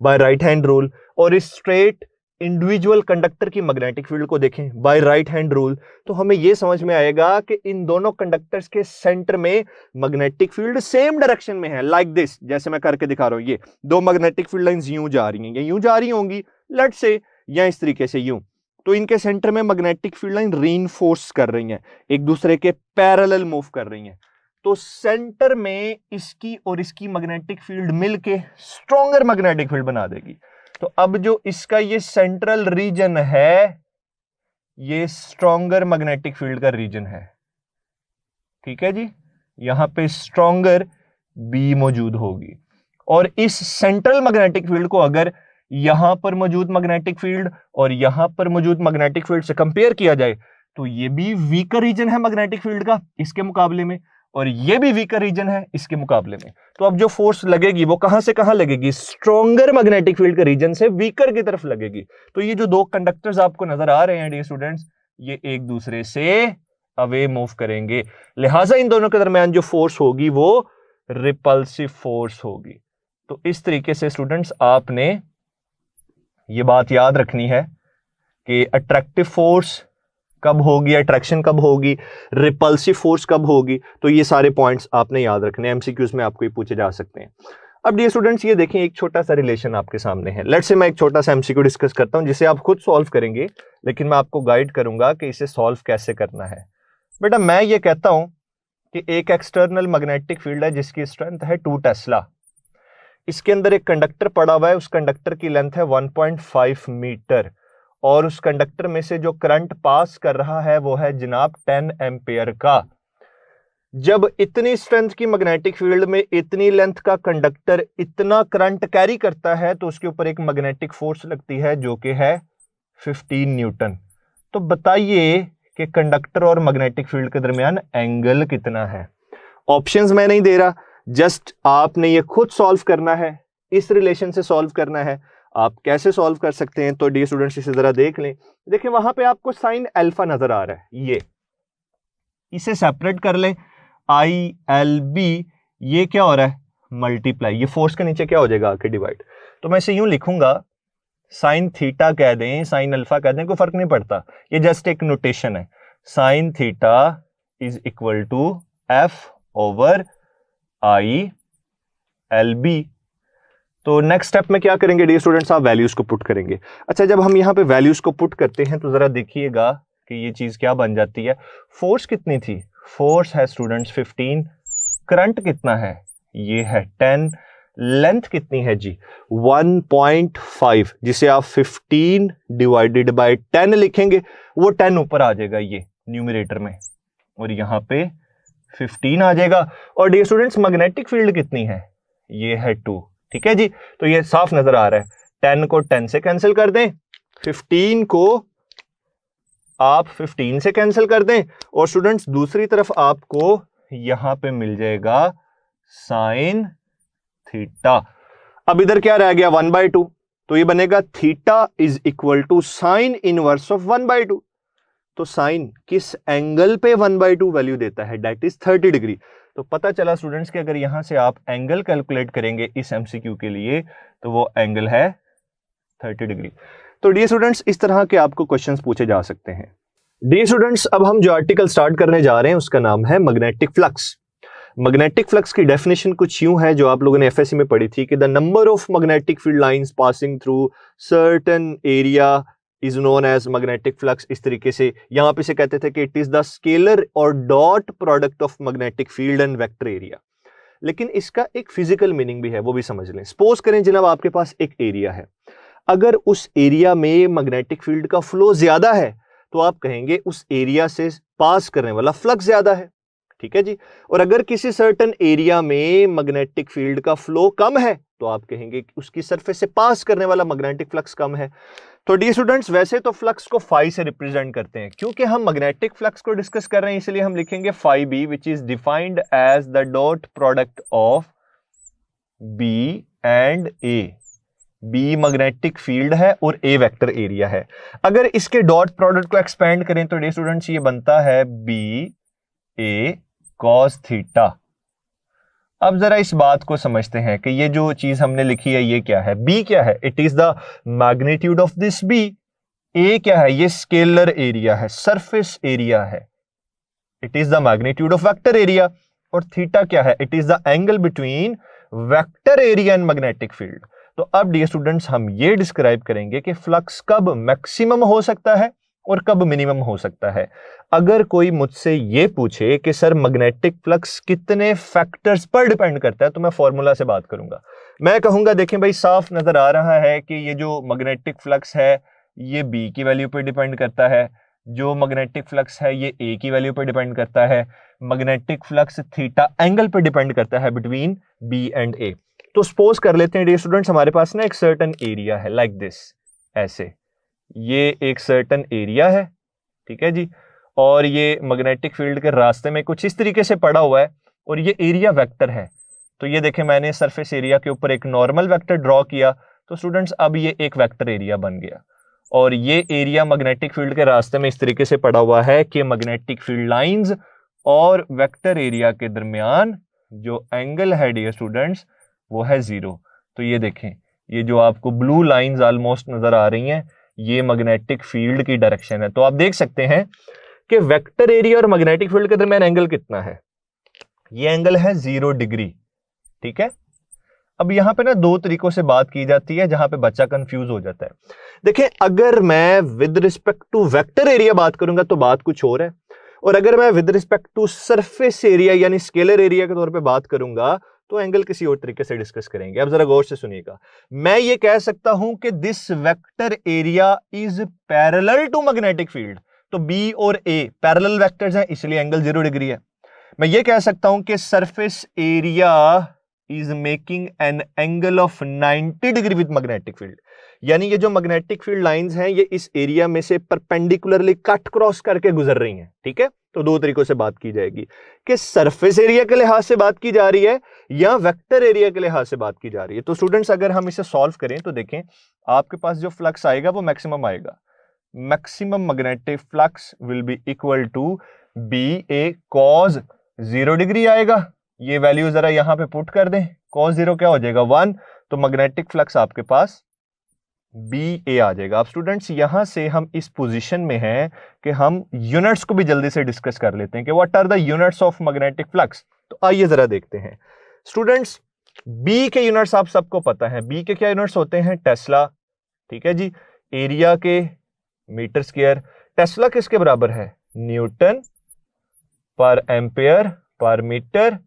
बाय राइट हैंड रूल, और इस स्ट्रेट इंडिविजुअल कंडक्टर की मैग्नेटिक फील्ड को देखें बाय राइट हैंड रूल, तो हमें यह समझ में आएगा कि इन दोनों कंडक्टर्स के सेंटर में मैग्नेटिक फील्ड सेम डायरेक्शन में है, लाइक दिस, जैसे मैं करके दिखा रहा हूं। ये दो मैग्नेटिक फील्ड लाइंस यूं जा रही हैं, या यूं जा रही होंगी लेट्स से, या इस तरीके से यूं। तो इनके सेंटर में मैग्नेटिक फील्ड लाइन रीइंफोर्स कर रही हैं, एक दूसरे के पैरेलल मूव कर रही हैं। तो सेंटर में इसकी और इसकी मैग्नेटिक फील्ड मिलके स्ट्रॉन्गर मैग्नेटिक फील्ड बना देगी। तो अब जो इसका ये सेंट्रल रीजन है, ये स्ट्रॉन्गर मैग्नेटिक फील्ड का रीजन है, ठीक है जी। यहां पे स्ट्रॉन्गर बी मौजूद होगी, और इस सेंट्रल मैग्नेटिक फील्ड को अगर यहां पर मौजूद मैग्नेटिक फील्ड और यहां पर मौजूद मैग्नेटिक फील्ड से कंपेयर किया जाए, तो ये भी वीकर रीजन है मैग्नेटिक फील्ड का इसके मुकाबले में, और ये भी वीकर रीजन है इसके मुकाबले में। तो अब जो फोर्स लगेगी वो कहां से कहां लगेगी, स्ट्रॉन्गर मैग्नेटिक फील्ड के रीजन से वीकर की तरफ लगेगी। तो ये जो दो कंडक्टर्स आपको नजर आ रहे हैं डियर स्टूडेंट्स, ये एक दूसरे से अवे मूव करेंगे, लिहाजा इन दोनों के दरमियान जो फोर्स होगी वो रिपल्सिव फोर्स होगी। तो इस तरीके से स्टूडेंट्स आपने ये बात याद रखनी है कि अट्रैक्टिव फोर्स कब होगी, अट्रैक्शन कब होगी, रिपल्सिव फोर्स कब होगी। तो ये सारे पॉइंट्स आपने याद रखने, एमसीक्यूज में आपको ये पूछे जा सकते हैं। अब डियर स्टूडेंट्स ये देखें, एक छोटा सा रिलेशन आपके सामने है। लेट्स से मैं एक छोटा सा एमसीक्यू डिस्कस करता हूं जिसे आप खुद सॉल्व करेंगे, लेकिन मैं आपको गाइड करूंगा कि इसे सॉल्व कैसे करना है। बेटा मैं ये कहता हूं कि एक एक्सटर्नल मैग्नेटिक फील्ड है जिसकी स्ट्रेंथ है 2 टेस्ला। इसके अंदर एक कंडक्टर पड़ा हुआ है, उस कंडक्टर की लेंथ है 1.5 मीटर, और उस कंडक्टर में से जो करंट पास कर रहा है वो है जनाब 10 एम्पियर का। जब इतनी स्ट्रेंथ की मैग्नेटिक फील्ड में इतनी लेंथ का कंडक्टर इतना करंट कैरी करता है, तो उसके ऊपर एक मैग्नेटिक फोर्स लगती है जो कि है 15 न्यूटन। तो बताइए कि कंडक्टर और मैग्नेटिक फील्ड के दरमियान एंगल कितना है। ऑप्शंस मैं नहीं दे रहा, जस्ट आपने ये खुद सॉल्व करना है, इस रिलेशन से सॉल्व करना है। आप कैसे सॉल्व कर सकते हैं, तो डियर स्टूडेंट्स इसे जरा देख लें। देखिए वहां पे आपको साइन अल्फा नजर आ रहा है, ये इसे सेपरेट कर लें, आई एल बी, ये क्या हो रहा है मल्टीप्लाई, ये फोर्स के नीचे क्या हो जाएगा आके डिवाइड। तो मैं इसे यूं लिखूंगा, साइन थीटा कह दें, साइन अल्फा कह दें, कोई फर्क नहीं पड़ता, ये जस्ट एक नोटेशन है। Sine theta is equal to F over I L B. तो नेक्स्ट स्टेप में क्या करेंगे डियर स्टूडेंट्स, आप वैल्यूज को पुट करेंगे। अच्छा जब हम यहाँ पे वैल्यूज को पुट करते हैं तो जरा देखिएगा कि ये चीज क्या बन जाती है। फोर्स कितनी थी, फोर्स है स्टूडेंट्स 15, करंट कितना है, ये है 10, लेंथ कितनी है जी 1.5, जिसे आप 15 डिवाइडेड बाय 10 लिखेंगे, वो 10 ऊपर आ जाएगा ये न्यूमरेटर में, और यहाँ पे 15 आ जाएगा। और डियर स्टूडेंट्स मैग्नेटिक फील्ड कितनी है, ये है 2, ठीक है जी। तो ये साफ नजर आ रहा है, 10 को 10 से कैंसिल कर दें, 15 को आप 15 से कैंसिल कर दें, और स्टूडेंट्स दूसरी तरफ आपको यहां पे मिल जाएगा साइन थीटा। अब इधर क्या रह गया 1/2, तो ये बनेगा theta is equal to sine inverse of 1/2। तो साइन किस एंगल पे 1/2 वैल्यू देता है, दैट इज 30 डिग्री। तो पता चला स्टूडेंट्स कि अगर यहां से आप एंगल कैलकुलेट करेंगे इस एमसीक्यू के लिए, तो वो एंगल है 30 डिग्री। तो डियर स्टूडेंट्स इस तरह के आपको क्वेश्चंस पूछे जा सकते हैं। डियर स्टूडेंट्स अब हम जो आर्टिकल स्टार्ट करने जा रहे हैं उसका नाम है मैग्नेटिक फ्लक्स। मैग्नेटिक फ्लक्स की डेफिनेशन कुछ यूं है जो आप लोगों ने एफएससी में पढ़ी थी कि the number of magnetic field lines passing through certain area is known as magnetic flux. इस तरीके से यहां पे से कहते थे कि इट इज द स्केलर और dot product of magnetic field and vector area. लेकिन इसका एक फिजिकल मीनिंग भी है, वो भी समझ लें। सपोज करें जनाब आपके पास एक एरिया है, अगर उस एरिया में मैग्नेटिक फील्ड का फ्लो ज्यादा है तो आप कहेंगे उस एरिया से पास करने वाला फ्लक्स ज्यादा है, ठीक है जी। और अगर किसी सर्टेन एरिया में मैग्नेटिक फील्ड का फ्लो कम है तो आप कहेंगे कि उसकी सरफेस से पास करने वाला मैग्नेटिक फ्लक्स कम है। तो डियर स्टूडेंट्स, वैसे तो फ्लक्स को फाई से रिप्रेजेंट करते हैं, क्योंकि हम मैग्नेटिक फ्लक्स को डिस्कस कर रहे हैं इसलिए हम लिखेंगे phi B, which is defined as the dot product of B and A. B magnetic field है और ए वेक्टर एरिया है। अगर इसके डॉट प्रोडक्ट को एक्सपेंड करें तो डियर स्टूडेंट्स ये बनता है बी ए कॉस थीटा। अब जरा इस बात को समझते हैं कि ये जो चीज हमने लिखी है ये क्या है। बी क्या है? It is the magnitude of this B. A क्या है? ये स्केलर एरिया है, सरफेस एरिया है। It is the magnitude of vector area. और थीटा क्या है? It is the angle between vector area and magnetic field. तो अब डियर स्टूडेंट्स हम ये डिस्क्राइब करेंगे कि फ्लक्स कब मैक्सिमम हो सकता है और कब मिनिमम हो सकता है। अगर कोई मुझसे ये पूछे कि सर मैग्नेटिक फ्लक्स कितने फैक्टर्स पर डिपेंड करता है, तो मैं फॉर्मूला से बात करूंगा। मैं कहूंगा देखें भाई, साफ नजर आ रहा है कि ये जो मैग्नेटिक फ्लक्स है ये बी की वैल्यू पर डिपेंड करता है, जो मैग्नेटिक फ्लक्स है ये ए की वैल्यू पर डिपेंड करता है, मैग्नेटिक फ्लक्स थीटा एंगल पर डिपेंड करता है बिटवीन बी एंड ए। तो सपोज कर लेते हैं डियर स्टूडेंट्स, हमारे पास ना एक सर्टेन एरिया है लाइक दिस, ऐसे ये एक सर्टेन एरिया है, ठीक है जी, और ये मैग्नेटिक फील्ड के रास्ते में कुछ इस तरीके से पड़ा हुआ है और ये एरिया वेक्टर है। तो ये देखें, मैंने सरफेस एरिया के ऊपर एक नॉर्मल वेक्टर ड्रॉ किया, तो स्टूडेंट्स अब ये एक वेक्टर एरिया बन गया। और ये एरिया मैग्नेटिक फील्ड के रास्ते में इस तरीके से पड़ा हुआ है कि मैग्नेटिक फील्ड लाइंस और वेक्टर एरिया के दरमियान जो एंगल है डियर स्टूडेंट्स वो है 0। तो ये देखें, ये जो आपको ब्लू लाइंस ऑलमोस्ट नजर आ रही हैं ये मैग्नेटिक फील्ड की डायरेक्शन है। तो आप देख सकते हैं कि वेक्टर एरिया और मैग्नेटिक फील्ड के दरमियान एंगल कितना है, ये एंगल है 0 डिग्री, ठीक है। अब यहां पे ना दो तरीकों से बात की जाती है जहां पे बच्चा कंफ्यूज हो जाता है। देखिए, अगर मैं with respect to vector area बात करूंगा तो बात कुछ और है, और अगर मैं with respect to surface area यानी स्केलर एरिया के तौर पे बात करूंगा तो एंगल किसी और तरीके से डिस्कस करेंगे। अब जरा गौर से सुनिएगा, मैं ये कह सकता हूं कि this vector area is parallel to magnetic field. तो बी और ए पैरेलल वेक्टर्स हैं इसलिए एंगल 0 डिग्री है। मैं ये कह सकता हूं कि surface area is making an angle of 90 degree with magnetic field, यानी ये जो मैग्नेटिक फील्ड लाइंस हैं ये इस एरिया में से परपेंडिकुलरली कट क्रॉस करके गुजर रही हैं, ठीक है। तो दो तरीकों से बात की जाएगी कि सरफेस एरिया के लिहाज से बात की जा रही है या वेक्टर एरिया के लिहाज से बात की जा रही है। तो स्टूडेंट्स अगर हम इसे सॉल्व करें तो देखें, आपके पास जो फ्लक्स आएगा वो मैक्सिमम आएगा। Maximum magnetic flux will be equal to B A cos 0 degree आएगा। ये वैल्यू जरा यहां पे पुट कर दें, कॉस 0 क्या हो जाएगा 1, तो मैग्नेटिक फ्लक्स आपके पास बी ए आ जाएगा। अब स्टूडेंट्स यहां से हम इस पोजीशन में हैं कि हम यूनिट्स को भी जल्दी से डिस्कस कर लेते हैं कि what are the units of magnetic flux. तो आइए जरा देखते हैं स्टूडेंट्स, बी के यूनिट्स आप सबको पता है। बी के क्या यूनिट्स होते हैं? टेस्ला, ठीक है जी। एरिया के मीटर स्क्वायर। टेस्ला किसके बराबर है? Newton per ampere per metre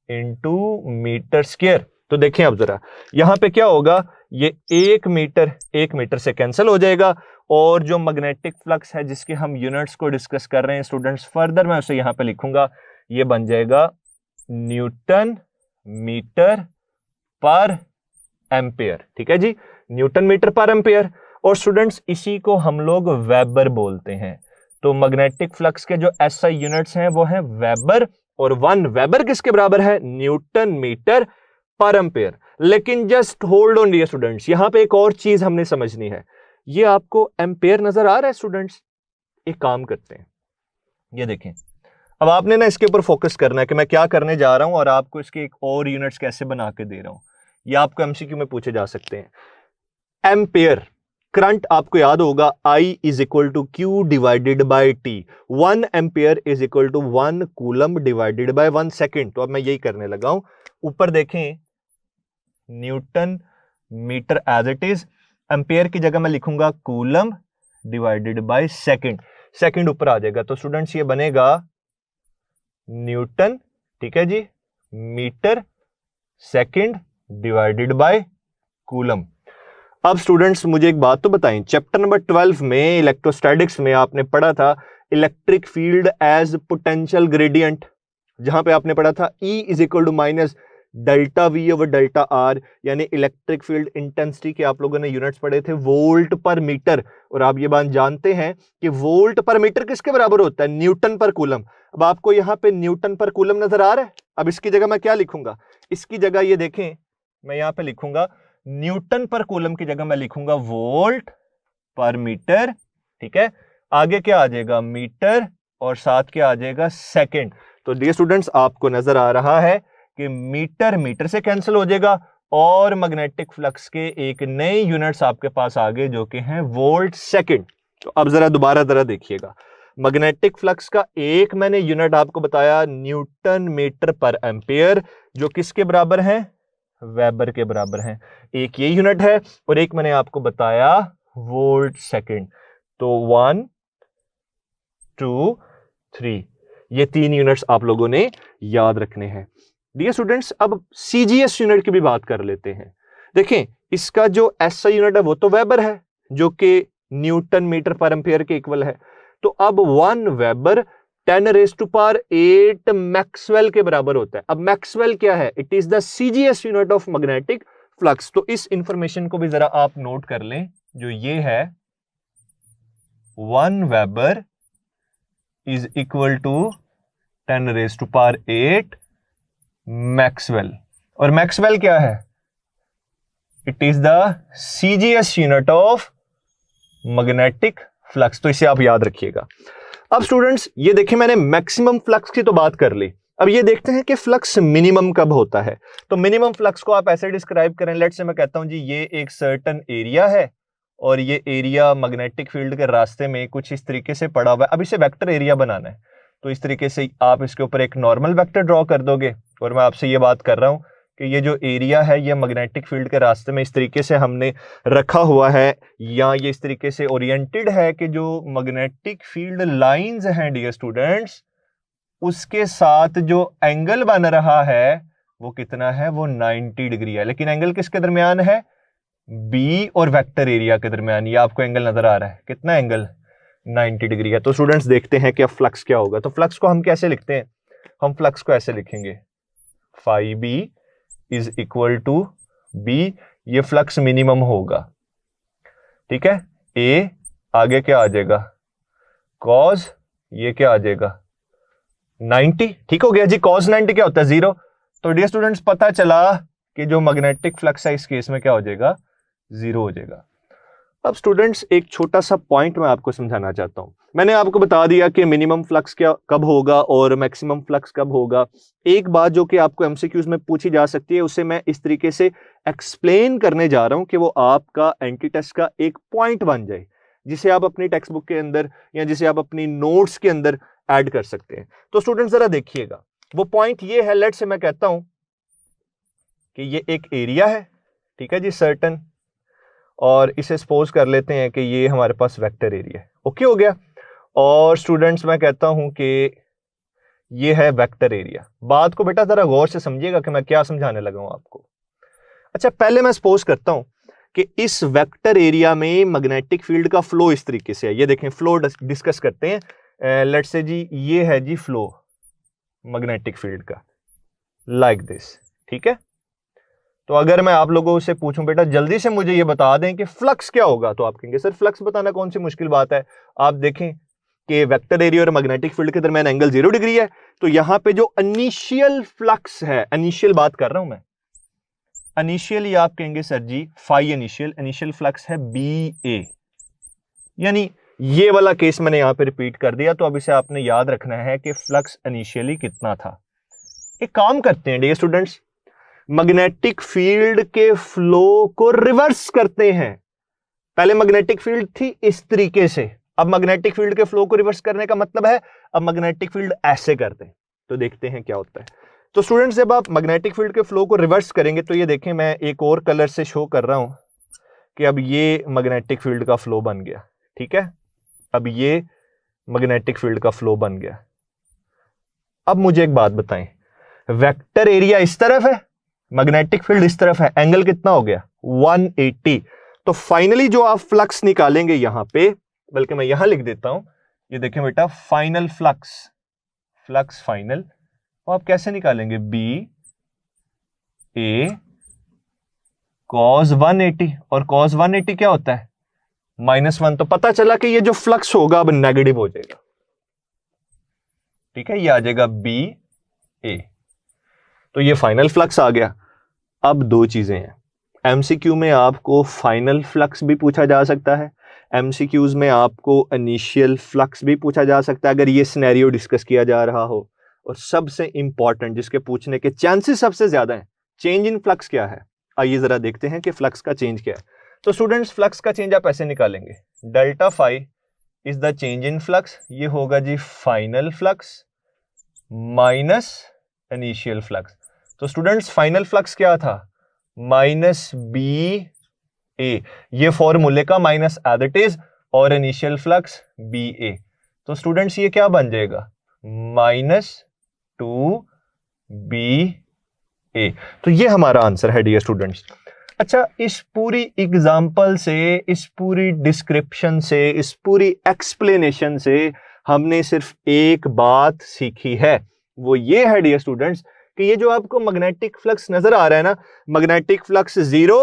into metre square. तो देखें अब जरा यहां पे क्या होगा, ये 1 मीटर से कैंसिल हो जाएगा, और जो मैग्नेटिक फ्लक्स है जिसके हम यूनिट्स को डिस्कस कर रहे हैं स्टूडेंट्स, फर्दर मैं उसे यहां पे लिखूंगा, ये बन जाएगा न्यूटन मीटर पर एम्पेयर, ठीक है जी, न्यूटन मीटर पर एम्पेयर। और स्टूडेंट्स इसी को हम लोग वेबर बोलते हैं। तो मैग्नेटिक फ्लक्स के जो एसआई यूनिट्स हैं वो हैं वेबर, और 1 वेबर किसके बराबर है? Newton metre per ampere. लेकिन just hold on dear students, यहां पे एक और चीज हमने समझनी है। ये आपको एम्पेयर नजर आ रहा है स्टूडेंट्स? एक काम करते हैं, ये देखें, अब आपने ना इसके ऊपर फोकस करना है कि मैं क्या करने जा रहा हूं और आपको इसके एक और यूनिट्स कैसे बना के दे रहा हूं। ये आपको एमसीक्यू में पूछे जा सकते हैं। एम्पेयर करंट आपको याद होगा, I is equal to Q divided by T। 1 ampere is equal to 1 coulomb divided by 1 second. तो अब मैं यही करने लगा हूं। ऊपर देखें newton metre as it is, ampere की जगह मैं लिखूंगा coulomb divided by second. Second ऊपर आ जाएगा, तो स्टूडेंट्स ये बनेगा न्यूटन, ठीक है जी, metre second divided by coulomb. अब स्टूडेंट्स मुझे एक बात तो बताएं, चैप्टर नंबर 12 में इलेक्ट्रोस्टैटिक्स में आपने पढ़ा था electric field as potential gradient, जहां पे आपने पढ़ा था E is equal to minus delta V over delta R, यानी इलेक्ट्रिक फील्ड इंटेंसिटी के आप लोगों ने यूनिट्स पढ़े थे वोल्ट पर मीटर, और आप ये बात जानते हैं कि वोल्ट पर मीटर किसके बराबर होता है, न्यूटन पर कूलम। अब आपको यहां पे न्यूटन पर कूलम नजर आ रहा है, अब इसकी जगह मैं क्या लिखूंगा, इसकी जगह ये देखें मैं यहां पे लिखूंगा न्यूटन पर कूलम की जगह मैं लिखूंगा वोल्ट पर मीटर, ठीक है। आगे क्या आ जाएगा, मीटर, और साथ क्या आ जाएगा, सेकंड। तो डियर स्टूडेंट्स आपको नजर आ रहा है कि मीटर मीटर से कैंसिल हो जाएगा और मैग्नेटिक फ्लक्स के एक नए यूनिट्स आपके पास आ गए जो कि हैं वोल्ट सेकंड। तो अब जरा दोबारा जरा देखिएगा, मैग्नेटिक फ्लक्स का एक मैंने यूनिट आपको बताया न्यूटन मीटर पर एम्पियर, जो किसके बराबर है, वेबर के बराबर है। एक ये यूनिट है और एक मैंने आपको बताया वोल्ट सेकंड। तो 1 2 3 ये 3 यूनिट्स आप लोगों ने याद रखने हैं। डियर स्टूडेंट्स अब सीजीएस यूनिट की भी बात कर लेते हैं। देखें इसका जो एसआई यूनिट है वो तो वेबर है जो कि न्यूटन मीटर पर एम्पियर के इक्वल है। तो अब 1 वेबर 10⁸ मैक्सवेल के बराबर होता है। अब मैक्सवेल क्या है, it is the CGS unit of magnetic flux. तो इस इंफॉर्मेशन को भी जरा आप नोट कर लें, जो ये है 1 weber is equal to 10⁸ maxwell. और मैक्सवेल क्या है, it is the CGS unit of magnetic flux. तो इसे आप याद रखिएगा। अब स्टूडेंट्स ये देखिए मैंने मैक्सिमम फ्लक्स की तो बात कर ली, अब ये देखते हैं कि फ्लक्स मिनिमम कब होता है। तो मिनिमम फ्लक्स को आप ऐसे डिस्क्राइब करें, लेट्स से मैं कहता हूं जी ये एक सर्टेन एरिया है और ये एरिया मैग्नेटिक फील्ड के रास्ते में कुछ इस तरीके से पड़ा हुआ है। अब इसे वेक्टर एरिया बनाना है तो इस तरीके से आप इसके ऊपर एक नॉर्मल वेक्टर ड्रॉ कर दोगे। और मैं आपसे ये बात कर रहा हूं कि ये जो एरिया है ये मैग्नेटिक फील्ड के रास्ते में इस तरीके से हमने रखा हुआ है, या ये इस तरीके से ओरिएंटेड है कि जो मैग्नेटिक फील्ड लाइंस हैं डियर स्टूडेंट्स, उसके साथ जो एंगल बन रहा है वो कितना है, वो 90 डिग्री है। लेकिन एंगल किसके दरमियान है, बी और वेक्टर एरिया के दरमियान। ये आपको एंगल नजर आ रहा है, कितना एंगल, 90 डिग्री है। तो स्टूडेंट्स देखते हैं कि अब फ्लक्स क्या होगा। तो फ्लक्स को हम कैसे लिखते हैं, हम फ्लक्स को ऐसे लिखेंगे phi B is equal to B, ये फ्लक्स मिनिमम होगा, ठीक है। ए आगे क्या आ जाएगा, कॉज, ये क्या आ जाएगा 90, ठीक हो गया जी। कॉज 90 क्या होता है, 0। तो डियर स्टूडेंट्स पता चला कि जो मैग्नेटिक फ्लक्स है इस केस में क्या हो जाएगा, 0 हो जाएगा। अब स्टूडेंट्स एक छोटा सा पॉइंट मैं आपको समझाना चाहता हूं। मैंने आपको बता दिया कि मिनिमम फ्लक्स क्या कब होगा और मैक्सिमम फ्लक्स कब होगा। एक बात जो कि आपको एमसीक्यूज में पूछी जा सकती है उसे मैं इस तरीके से एक्सप्लेन करने जा रहा हूं कि वो आपका एंटी टेस्ट का एक पॉइंट बन जाए, जिसे आप अपनी टेक्स्ट बुक के अंदर या जिसे आप अपनी नोट्स के अंदर ऐड कर सकते हैं। तो स्टूडेंट्स जरा देखिएगा, वो पॉइंट ये है, लेट से मैं कहता हूं कि ये एक एरिया है, ठीक है जी, सर्टन, और इसे सपोज कर लेते हैं कि ये हमारे पास वेक्टर एरिया है, ओके हो गया। और स्टूडेंट्स मैं कहता हूं कि ये है वेक्टर एरिया। बात को बेटा जरा गौर से समझिएगा कि मैं क्या समझाने लगा हूं आपको। अच्छा पहले मैं सपोज करता हूं कि इस वेक्टर एरिया में मैग्नेटिक फील्ड का फ्लो इस तरीके से है। ये देखें फ्लो डिस्कस करते हैं। लेट्स से जी ये है जी फ्लो मैग्नेटिक फील्ड का, लाइक दिस, ठीक है। तो अगर मैं आप लोगों से पूछूं बेटा जल्दी से मुझे ये बता दें कि फ्लक्स क्या होगा, तो आप कहेंगे सर फ्लक्स बताना कौन सी मुश्किल बात है। आप देखें कि वेक्टर एरिया और मैग्नेटिक फील्ड के दरमियान एंगल 0 डिग्री है। तो यहां पे जो इनिशियल फ्लक्स है, इनिशियल बात कर रहा हूं मैं, इनिशियल आप कहेंगे सर जी फाई इनिशियल फ्लक्स है बी ए, यानी ये वाला केस मैंने यहां पे रिपीट कर दिया। तो अब इसे आपने याद रखना है कि फ्लक्स इनिशियली कितना था। एक काम करते हैं डियर स्टूडेंट्स, मैग्नेटिक फील्ड के फ्लो को रिवर्स करते हैं। पहले मैग्नेटिक फील्ड थी इस तरीके से, अब मैग्नेटिक फील्ड के फ्लो को रिवर्स करने का मतलब है अब मैग्नेटिक फील्ड ऐसे करते हैं। तो देखते हैं क्या होता है। तो स्टूडेंट्स जब आप मैग्नेटिक फील्ड के फ्लो को रिवर्स करेंगे तो ये देखें मैं एक और कलर से शो कर रहा हूं कि अब ये मैग्नेटिक फील्ड का फ्लो बन गया, ठीक है। अब ये मैग्नेटिक फील्ड का फ्लो बन गया। अब मुझे एक बात बताएं, वेक्टर एरिया इस तरफ है, मैग्नेटिक फील्ड इस तरफ है, एंगल कितना हो गया 180। तो फाइनली जो आप फ्लक्स निकालेंगे यहां पे, बल्कि मैं यहां लिख देता हूं, ये देखें बेटा फाइनल फ्लक्स फाइनल, तो आप कैसे निकालेंगे, बी ए cos 180, और cos 180 क्या होता है? -1। तो पता चला कि ये जो फ्लक्स होगा अब नेगेटिव हो जाएगा, ठीक है, ये आ जाएगा बी ए। तो ये फाइनल फ्लक्स आ गया। अब दो चीजें हैं, एमसीक्यू में आपको फाइनल फ्लक्स भी पूछा जा सकता है, एमसीक्यूज में आपको इनिशियल फ्लक्स भी पूछा जा सकता है अगर ये सिनेरियो डिस्कस किया जा रहा हो। और सबसे इंपॉर्टेंट जिसके पूछने के चांसेस सबसे ज्यादा हैं, चेंज इन फ्लक्स क्या है। आइए जरा देखते हैं कि फ्लक्स का चेंज क्या है। तो स्टूडेंट्स फ्लक्स का चेंज आप ऐसे निकालेंगे, delta phi is the change in flux, ये होगा जी final flux minus initial flux. तो स्टूडेंट्स फाइनल फ्लक्स क्या था? माइनस बी ए, ये फॉर्मूले का माइनस एज इट इज, और इनिशियल फ्लक्स बी ए। तो स्टूडेंट्स ये क्या बन जाएगा? -2 बी ए। तो ये हमारा आंसर है डियर स्टूडेंट्स। अच्छा, इस पूरी एग्जाम्पल से, इस पूरी डिस्क्रिप्शन से, इस पूरी एक्सप्लेनेशन से हमने सिर्फ एक बात सीखी है, वो ये है डियर स्टूडेंट्स कि ये जो आपको मैग्नेटिक फ्लक्स नजर आ रहा है ना, मैग्नेटिक फ्लक्स जीरो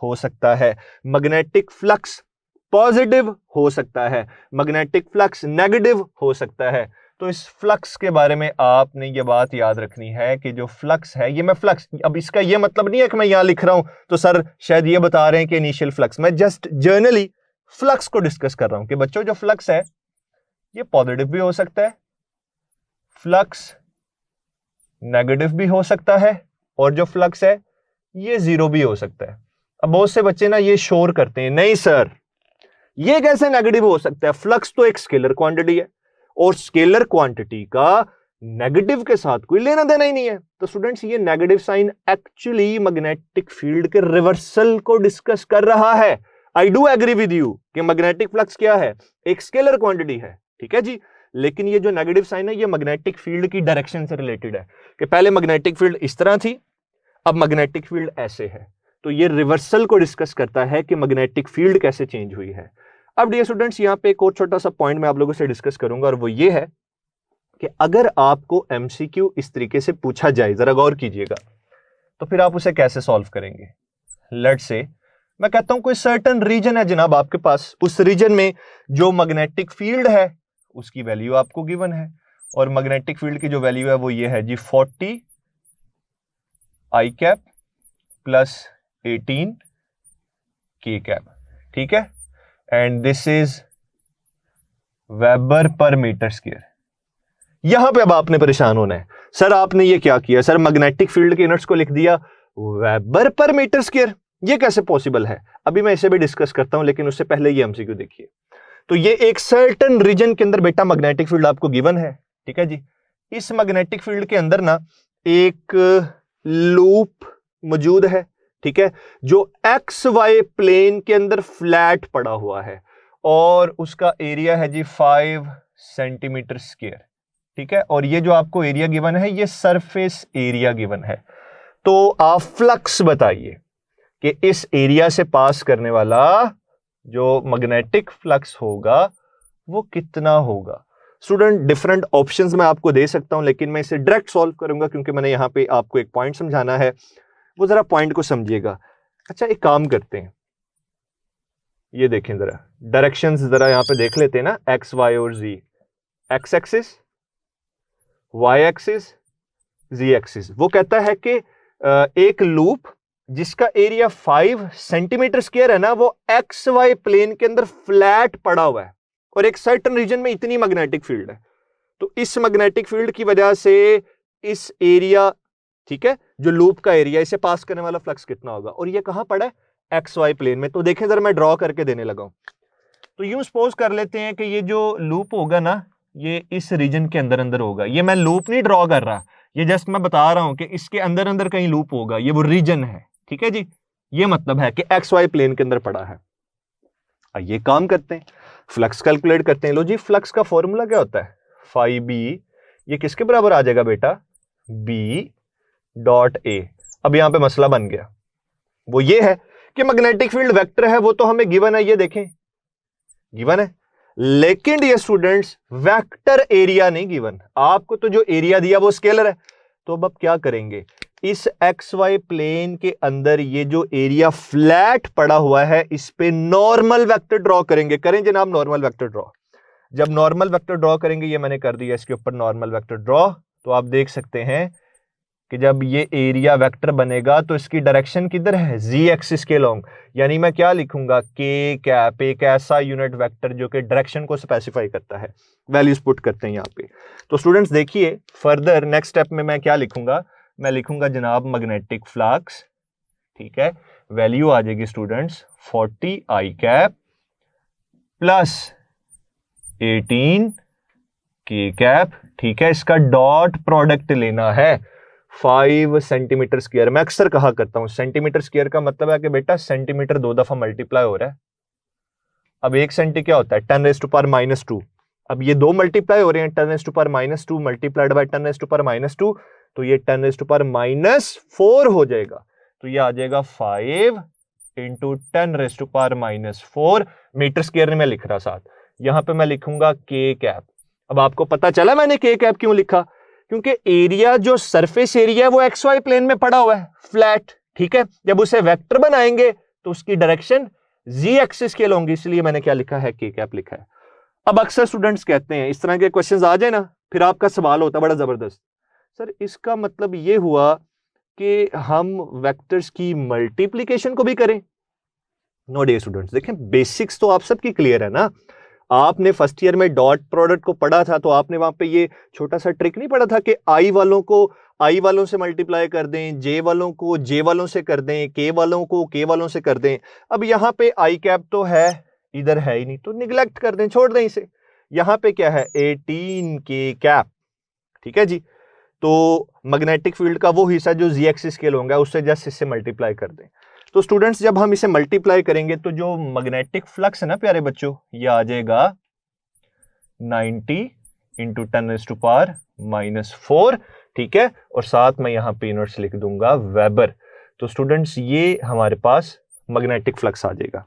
हो सकता है, मैग्नेटिक फ्लक्स पॉजिटिव हो सकता है, मैग्नेटिक फ्लक्स नेगेटिव हो सकता है। तो इस फ्लक्स के बारे में आपने ये बात याद रखनी है कि जो फ्लक्स है, ये मैं फ्लक्स, अब इसका ये मतलब नहीं है कि मैं यहां लिख रहा हूं तो सर शायद ये बता रहे हैं कि इनिशियल फ्लक्स, मैं जस्ट जर्नली फ्लक्स को डिस्कस कर रहा हूं कि बच्चों जो फ्लक्स है ये पॉजिटिव भी हो सकता है, फ्लक्स नेगेटिव भी हो सकता है, और जो फ्लक्स है ये जीरो भी हो सकता है। अब बहुत से बच्चे ना ये शोर करते हैं, नहीं सर ये कैसे नेगेटिव हो सकता है, फ्लक्स तो एक स्केलर क्वांटिटी है और स्केलर क्वांटिटी का नेगेटिव के साथ कोई लेना देना ही नहीं है। तो स्टूडेंट्स ये negative sign actually magnetic field के रिवर्सल को डिस्कस कर रहा है। I do agree with you कि मैग्नेटिक फ्लक्स क्या है, एक स्केलर क्वांटिटी है, ठीक है जी, लेकिन ये जो नेगेटिव साइन है ये मैग्नेटिक फील्ड की डायरेक्शन से रिलेटेड है कि पहले मैग्नेटिक फील्ड इस तरह थी, अब मैग्नेटिक फील्ड ऐसे है। तो ये रिवर्सल को डिस्कस करता है कि मैग्नेटिक फील्ड कैसे चेंज हुई है। अब डियर स्टूडेंट्स यहाँ पे एक और छोटा सा पॉइंट मैं आप लोगों से डिस्कस करूंगा, और वो ये है कि अगर आपको एमसीक्यू इस तरीके से पूछा जाए, जरा गौर कीजिएगा, तो फिर आप उसे कैसे सॉल्व करेंगे। लेट्स से मैं कहता हूं कोई सर्टेन रीजन है जनाब आपके पास, उस रीजन में जो मैग्नेटिक फील्ड है उसकी वैल्यू आपको गिवन है, और मैग्नेटिक फील्ड की जो वैल्यू है वो ये है जी 40 आई कैप प्लस 18 के कैप, ठीक है, and this is weber per metre square. यहां पे अब आपने परेशान होना है, सर आपने ये क्या किया, सर मैग्नेटिक फील्ड के यूनिट्स को लिख दिया वेबर पर मीटर स्क्वायर, ये कैसे पॉसिबल है। अभी मैं इसे भी डिस्कस करता हूं, लेकिन उससे पहले ये एमसीक्यू देखिए। तो ये एक सर्टेन रीजन के अंदर बेटा मैग्नेटिक फील्ड आपको गिवन है, ठीक है जी। इस मैग्नेटिक फील्ड के अंदर ना एक लूप मौजूद है, ठीक है, जो एक्स वाई प्लेन के अंदर फ्लैट पड़ा हुआ है, और उसका एरिया है जी 5 सेंटीमीटर स्क्वायर, ठीक है, और ये जो आपको एरिया गिवन है ये सरफेस एरिया गिवन है। तो आप फ्लक्स बताइए कि इस एरिया से पास करने वाला जो मैग्नेटिक फ्लक्स होगा वो कितना होगा। स्टूडेंट डिफरेंट ऑप्शंस मैं आपको दे सकता हूं, लेकिन मैं इसे डायरेक्ट सॉल्व करूंगा क्योंकि मैंने यहां पे आपको एक पॉइंट समझाना है, वो जरा पॉइंट को समझिएगा। अच्छा एक काम करते हैं, ये देखें जरा डायरेक्शंस जरा यहां पे देख लेते हैं ना, एक्स वाई और जी, एक्स एक्सिस, वाई एक्सिस, जी एक्सिस। वो कहता है कि एक लूप जिसका एरिया 5 सेंटीमीटर स्क्वायर है ना, वो एक्स वाई प्लेन के अंदर फ्लैट पड़ा हुआ है, और एक सर्टेन रीजन में इतनी मैग्नेटिक फील्ड है। तो इस मैग्नेटिक फील्ड की वजह से इस एरिया, ठीक है, जो लूप का एरिया, इसे पास करने वाला फ्लक्स कितना होगा, और ये कहां पड़ा है, एक्स वाई प्लेन में। तो देखें जरा मैं ड्रॉ करके देने लगा हूं। तो यूं सपोज कर लेते हैं कि ये जो लूप होगा ना, ये इस रीजन के अंदर अंदर होगा। ये मैं लूप नहीं ड्रॉ कर रहा, ये जस्ट मैं बता रहा हूं कि इसके अंदर अंदर कहीं लूप होगा, ये वो रीजन है, ठीक है जी। ये मतलब है कि एक्स वाई प्लेन के अंदर पड़ा है। ये काम करते हैं, फ्लक्स कैलकुलेट करते हैं। लो जी, फ्लक्स का फॉर्मूला क्या होता है, फाई बी, ये किसके बराबर आ जाएगा बेटा, बी डॉट ए। अब यहां पे मसला बन गया, वो ये है कि मैग्नेटिक फील्ड वेक्टर है, वो तो हमें गिवन है, ये देखें गिवन है, लेकिन ये स्टूडेंट्स वेक्टर एरिया नहीं गिवन। आपको तो जो एरिया दिया वो स्केलर है। तो अब क्या करेंगे, इस एक्स वाई प्लेन के अंदर ये जो एरिया फ्लैट पड़ा हुआ है इस पे नॉर्मल वेक्टर ड्रॉ करेंगे। करें जनाब नॉर्मल वेक्टर ड्रॉ। जब नॉर्मल वेक्टर ड्रॉ करेंगे, ये मैंने कर दिया इसके ऊपर नॉर्मल वेक्टर ड्रॉ, तो आप देख सकते हैं कि जब ये एरिया वेक्टर बनेगा तो इसकी डायरेक्शन किधर है, जी एक्सिस के लॉन्ग। यानी मैं क्या लिखूंगा, के कैप, एक ऐसा यूनिट वेक्टर जो कि डायरेक्शन को स्पेसिफाई करता है। वैल्यूज पुट करते हैं यहाँ पे। तो स्टूडेंट्स देखिए फर्दर नेक्स्ट स्टेप में मैं क्या लिखूंगा, मैं लिखूंगा जनाब मैग्नेटिक फ्लक्स, ठीक है। वैल्यू आ जाएगी स्टूडेंट्स 40 आई कैप प्लस 18 के कैप, ठीक है। इसका डॉट प्रोडक्ट लेना है 5 सेंटीमीटर स्क्वायर। मैं अक्सर कहा करता हूं सेंटीमीटर स्क्वायर का मतलब है कि बेटा सेंटीमीटर 2 दफा मल्टीप्लाई हो रहा है। अब 1 सेंटी क्या होता है, 10⁻⁻²। अब ये 2 मल्टीप्लाई हो रहे हैं, 10⁻⁻² मल्टीप्लाइड बाय 10⁻⁻², तो ये 10⁻⁻4 हो जाएगा। तो ये आ जाएगा 5 इंटू 10⁻⁻4 मीटर स्क्वायर में लिख रहा साथ। यहां पे मैं लिखूंगा के कैप। अब आपको पता चला मैंने के कैप क्यों लिखा, क्योंकि एरिया जो सरफेस एरिया है वो एक्स वाई प्लेन में पड़ा हुआ है फ्लैट, ठीक है। जब उसे वेक्टर बनाएंगे तो उसकी डायरेक्शन जी एक्सिस के होंगी, इसलिए मैंने क्या लिखा है, के कैप लिखा है। अब अक्सर स्टूडेंट्स कहते हैं इस तरह के क्वेश्चंस आ जाए ना, फिर आपका सवाल होता है बड़ा जबरदस्त, सर इसका मतलब ये हुआ कि हम वेक्टर्स की मल्टीप्लिकेशन को भी करें। नो डियर स्टूडेंट्स, देखें बेसिक्स तो आप सबकी क्लियर है ना। आपने फर्स्ट ईयर में डॉट प्रोडक्ट को पढ़ा था, तो आपने वहां पे ये छोटा सा ट्रिक नहीं पढ़ा था कि आई वालों को आई वालों से मल्टीप्लाई कर दें, जे वालों को जे वालों से कर दें, के वालों को के वालों से कर दें। अब यहाँ पे आई कैप तो है, इधर है ही नहीं, तो निगलेक्ट कर दें, छोड़ दें इसे। यहाँ पे क्या है, 18 के कैप, ठीक है जी। तो मैग्नेटिक फील्ड का वो हिस्सा जो जी एक्सिस स्केल होगा उससे जस्ट इससे मल्टीप्लाई कर दें। तो स्टूडेंट्स जब हम इसे मल्टीप्लाई करेंगे तो जो मैग्नेटिक फ्लक्स है ना प्यारे बच्चों, ये आ जाएगा 90 इंटू 10⁻⁻4, ठीक है। और साथ में यहां पे यूनिट्स लिख दूंगा वेबर। तो स्टूडेंट्स ये हमारे पास मैग्नेटिक फ्लक्स आ जाएगा।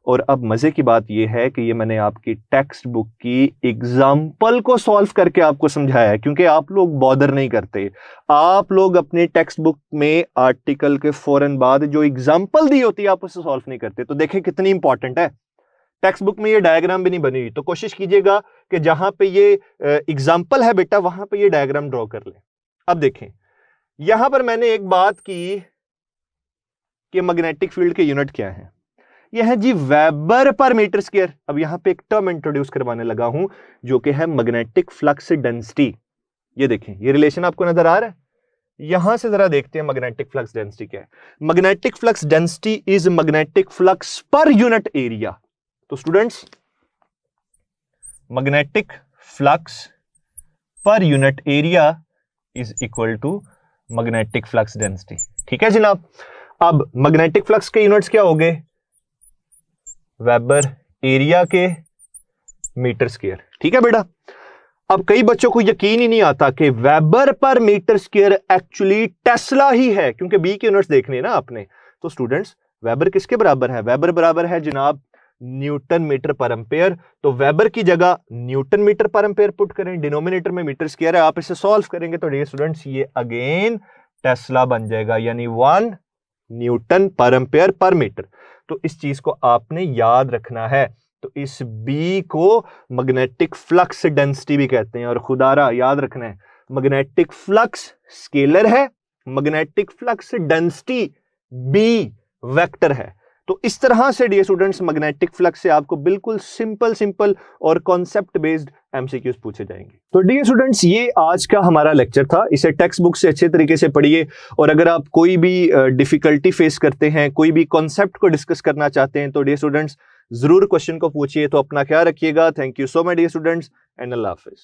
और अब मजे की बात यह है कि ये मैंने आपकी टेक्स्ट बुक की एग्जाम्पल को सॉल्व करके आपको समझाया है, क्योंकि आप लोग बॉदर नहीं करते। आप लोग अपने टेक्स्ट बुक में आर्टिकल के फौरन बाद जो एग्जाम्पल दी होती है आप उसे सॉल्व नहीं करते। तो देखें कितनी इंपॉर्टेंट है। टेक्स्ट बुक में ये डायग्राम भी नहीं बनी हुई, तो कोशिश कीजिएगा कि जहां पे ये एग्जाम्पल है बेटा वहां पे ये डायग्राम ड्रॉ कर ले। अब देखें यहां पर मैंने एक बात की कि मैग्नेटिक फील्ड के यूनिट क्या है, यह है जी वेबर पर मीटर स्क्वायर। अब यहां पे एक टर्म इंट्रोड्यूस करवाने लगा हूं जो कि है मैग्नेटिक फ्लक्स डेंसिटी। ये देखें ये रिलेशन आपको नजर आ रहा है। यहां से जरा देखते हैं मैग्नेटिक फ्लक्स डेंसिटी क्या है। Magnetic flux density is magnetic flux per unit area. तो students magnetic flux per unit area is equal to magnetic flux density, ठीक है जनाब। अब मैग्नेटिक फ्लक्स के यूनिट्स क्या हो गए, वेबर एरिया के मीटर स्क्वायर, ठीक है बेटा। अब कई बच्चों को यकीन ही नहीं आता कि weber per metre square actually tesla ही है, क्योंकि बी के यूनिट्स देखने ना आपने। तो स्टूडेंट्स वेबर किसके बराबर है, वेबर बराबर है जनाब न्यूटन मीटर पर एम्पेयर। तो वेबर की जगह newton metre per ampere put करें, डिनोमिनेटर में मीटर स्क्वायर है। आप इसे सॉल्व करेंगे तो डियर स्टूडेंट्स ये अगेन टेस्ला बन जाएगा, यानी 1 newton per ampere per metre. तो इस चीज को आपने याद रखना है। तो इस बी को मैग्नेटिक फ्लक्स डेंसिटी भी कहते हैं। और खुदारा याद रखना है मैग्नेटिक फ्लक्स स्केलर है, magnetic flux density B vector है। तो इस तरह से डियर स्टूडेंट्स मैग्नेटिक फ्लक्स से आपको बिल्कुल सिंपल और कॉन्सेप्ट बेस्ड एमसीक्यूज पूछे जाएंगे। तो डियर स्टूडेंट्स ये आज का हमारा लेक्चर था। इसे टेक्स्ट बुक से अच्छे तरीके से पढ़िए, और अगर आप कोई भी डिफिकल्टी फेस करते हैं, कोई भी कॉन्सेप्ट को डिस्कस करना चाहते हैं, तो डियर स्टूडेंट्स जरूर क्वेश्चन को पूछिए। तो अपना ख्याल रखिएगा। Thank you so much dear students and अल्लाह हाफिज।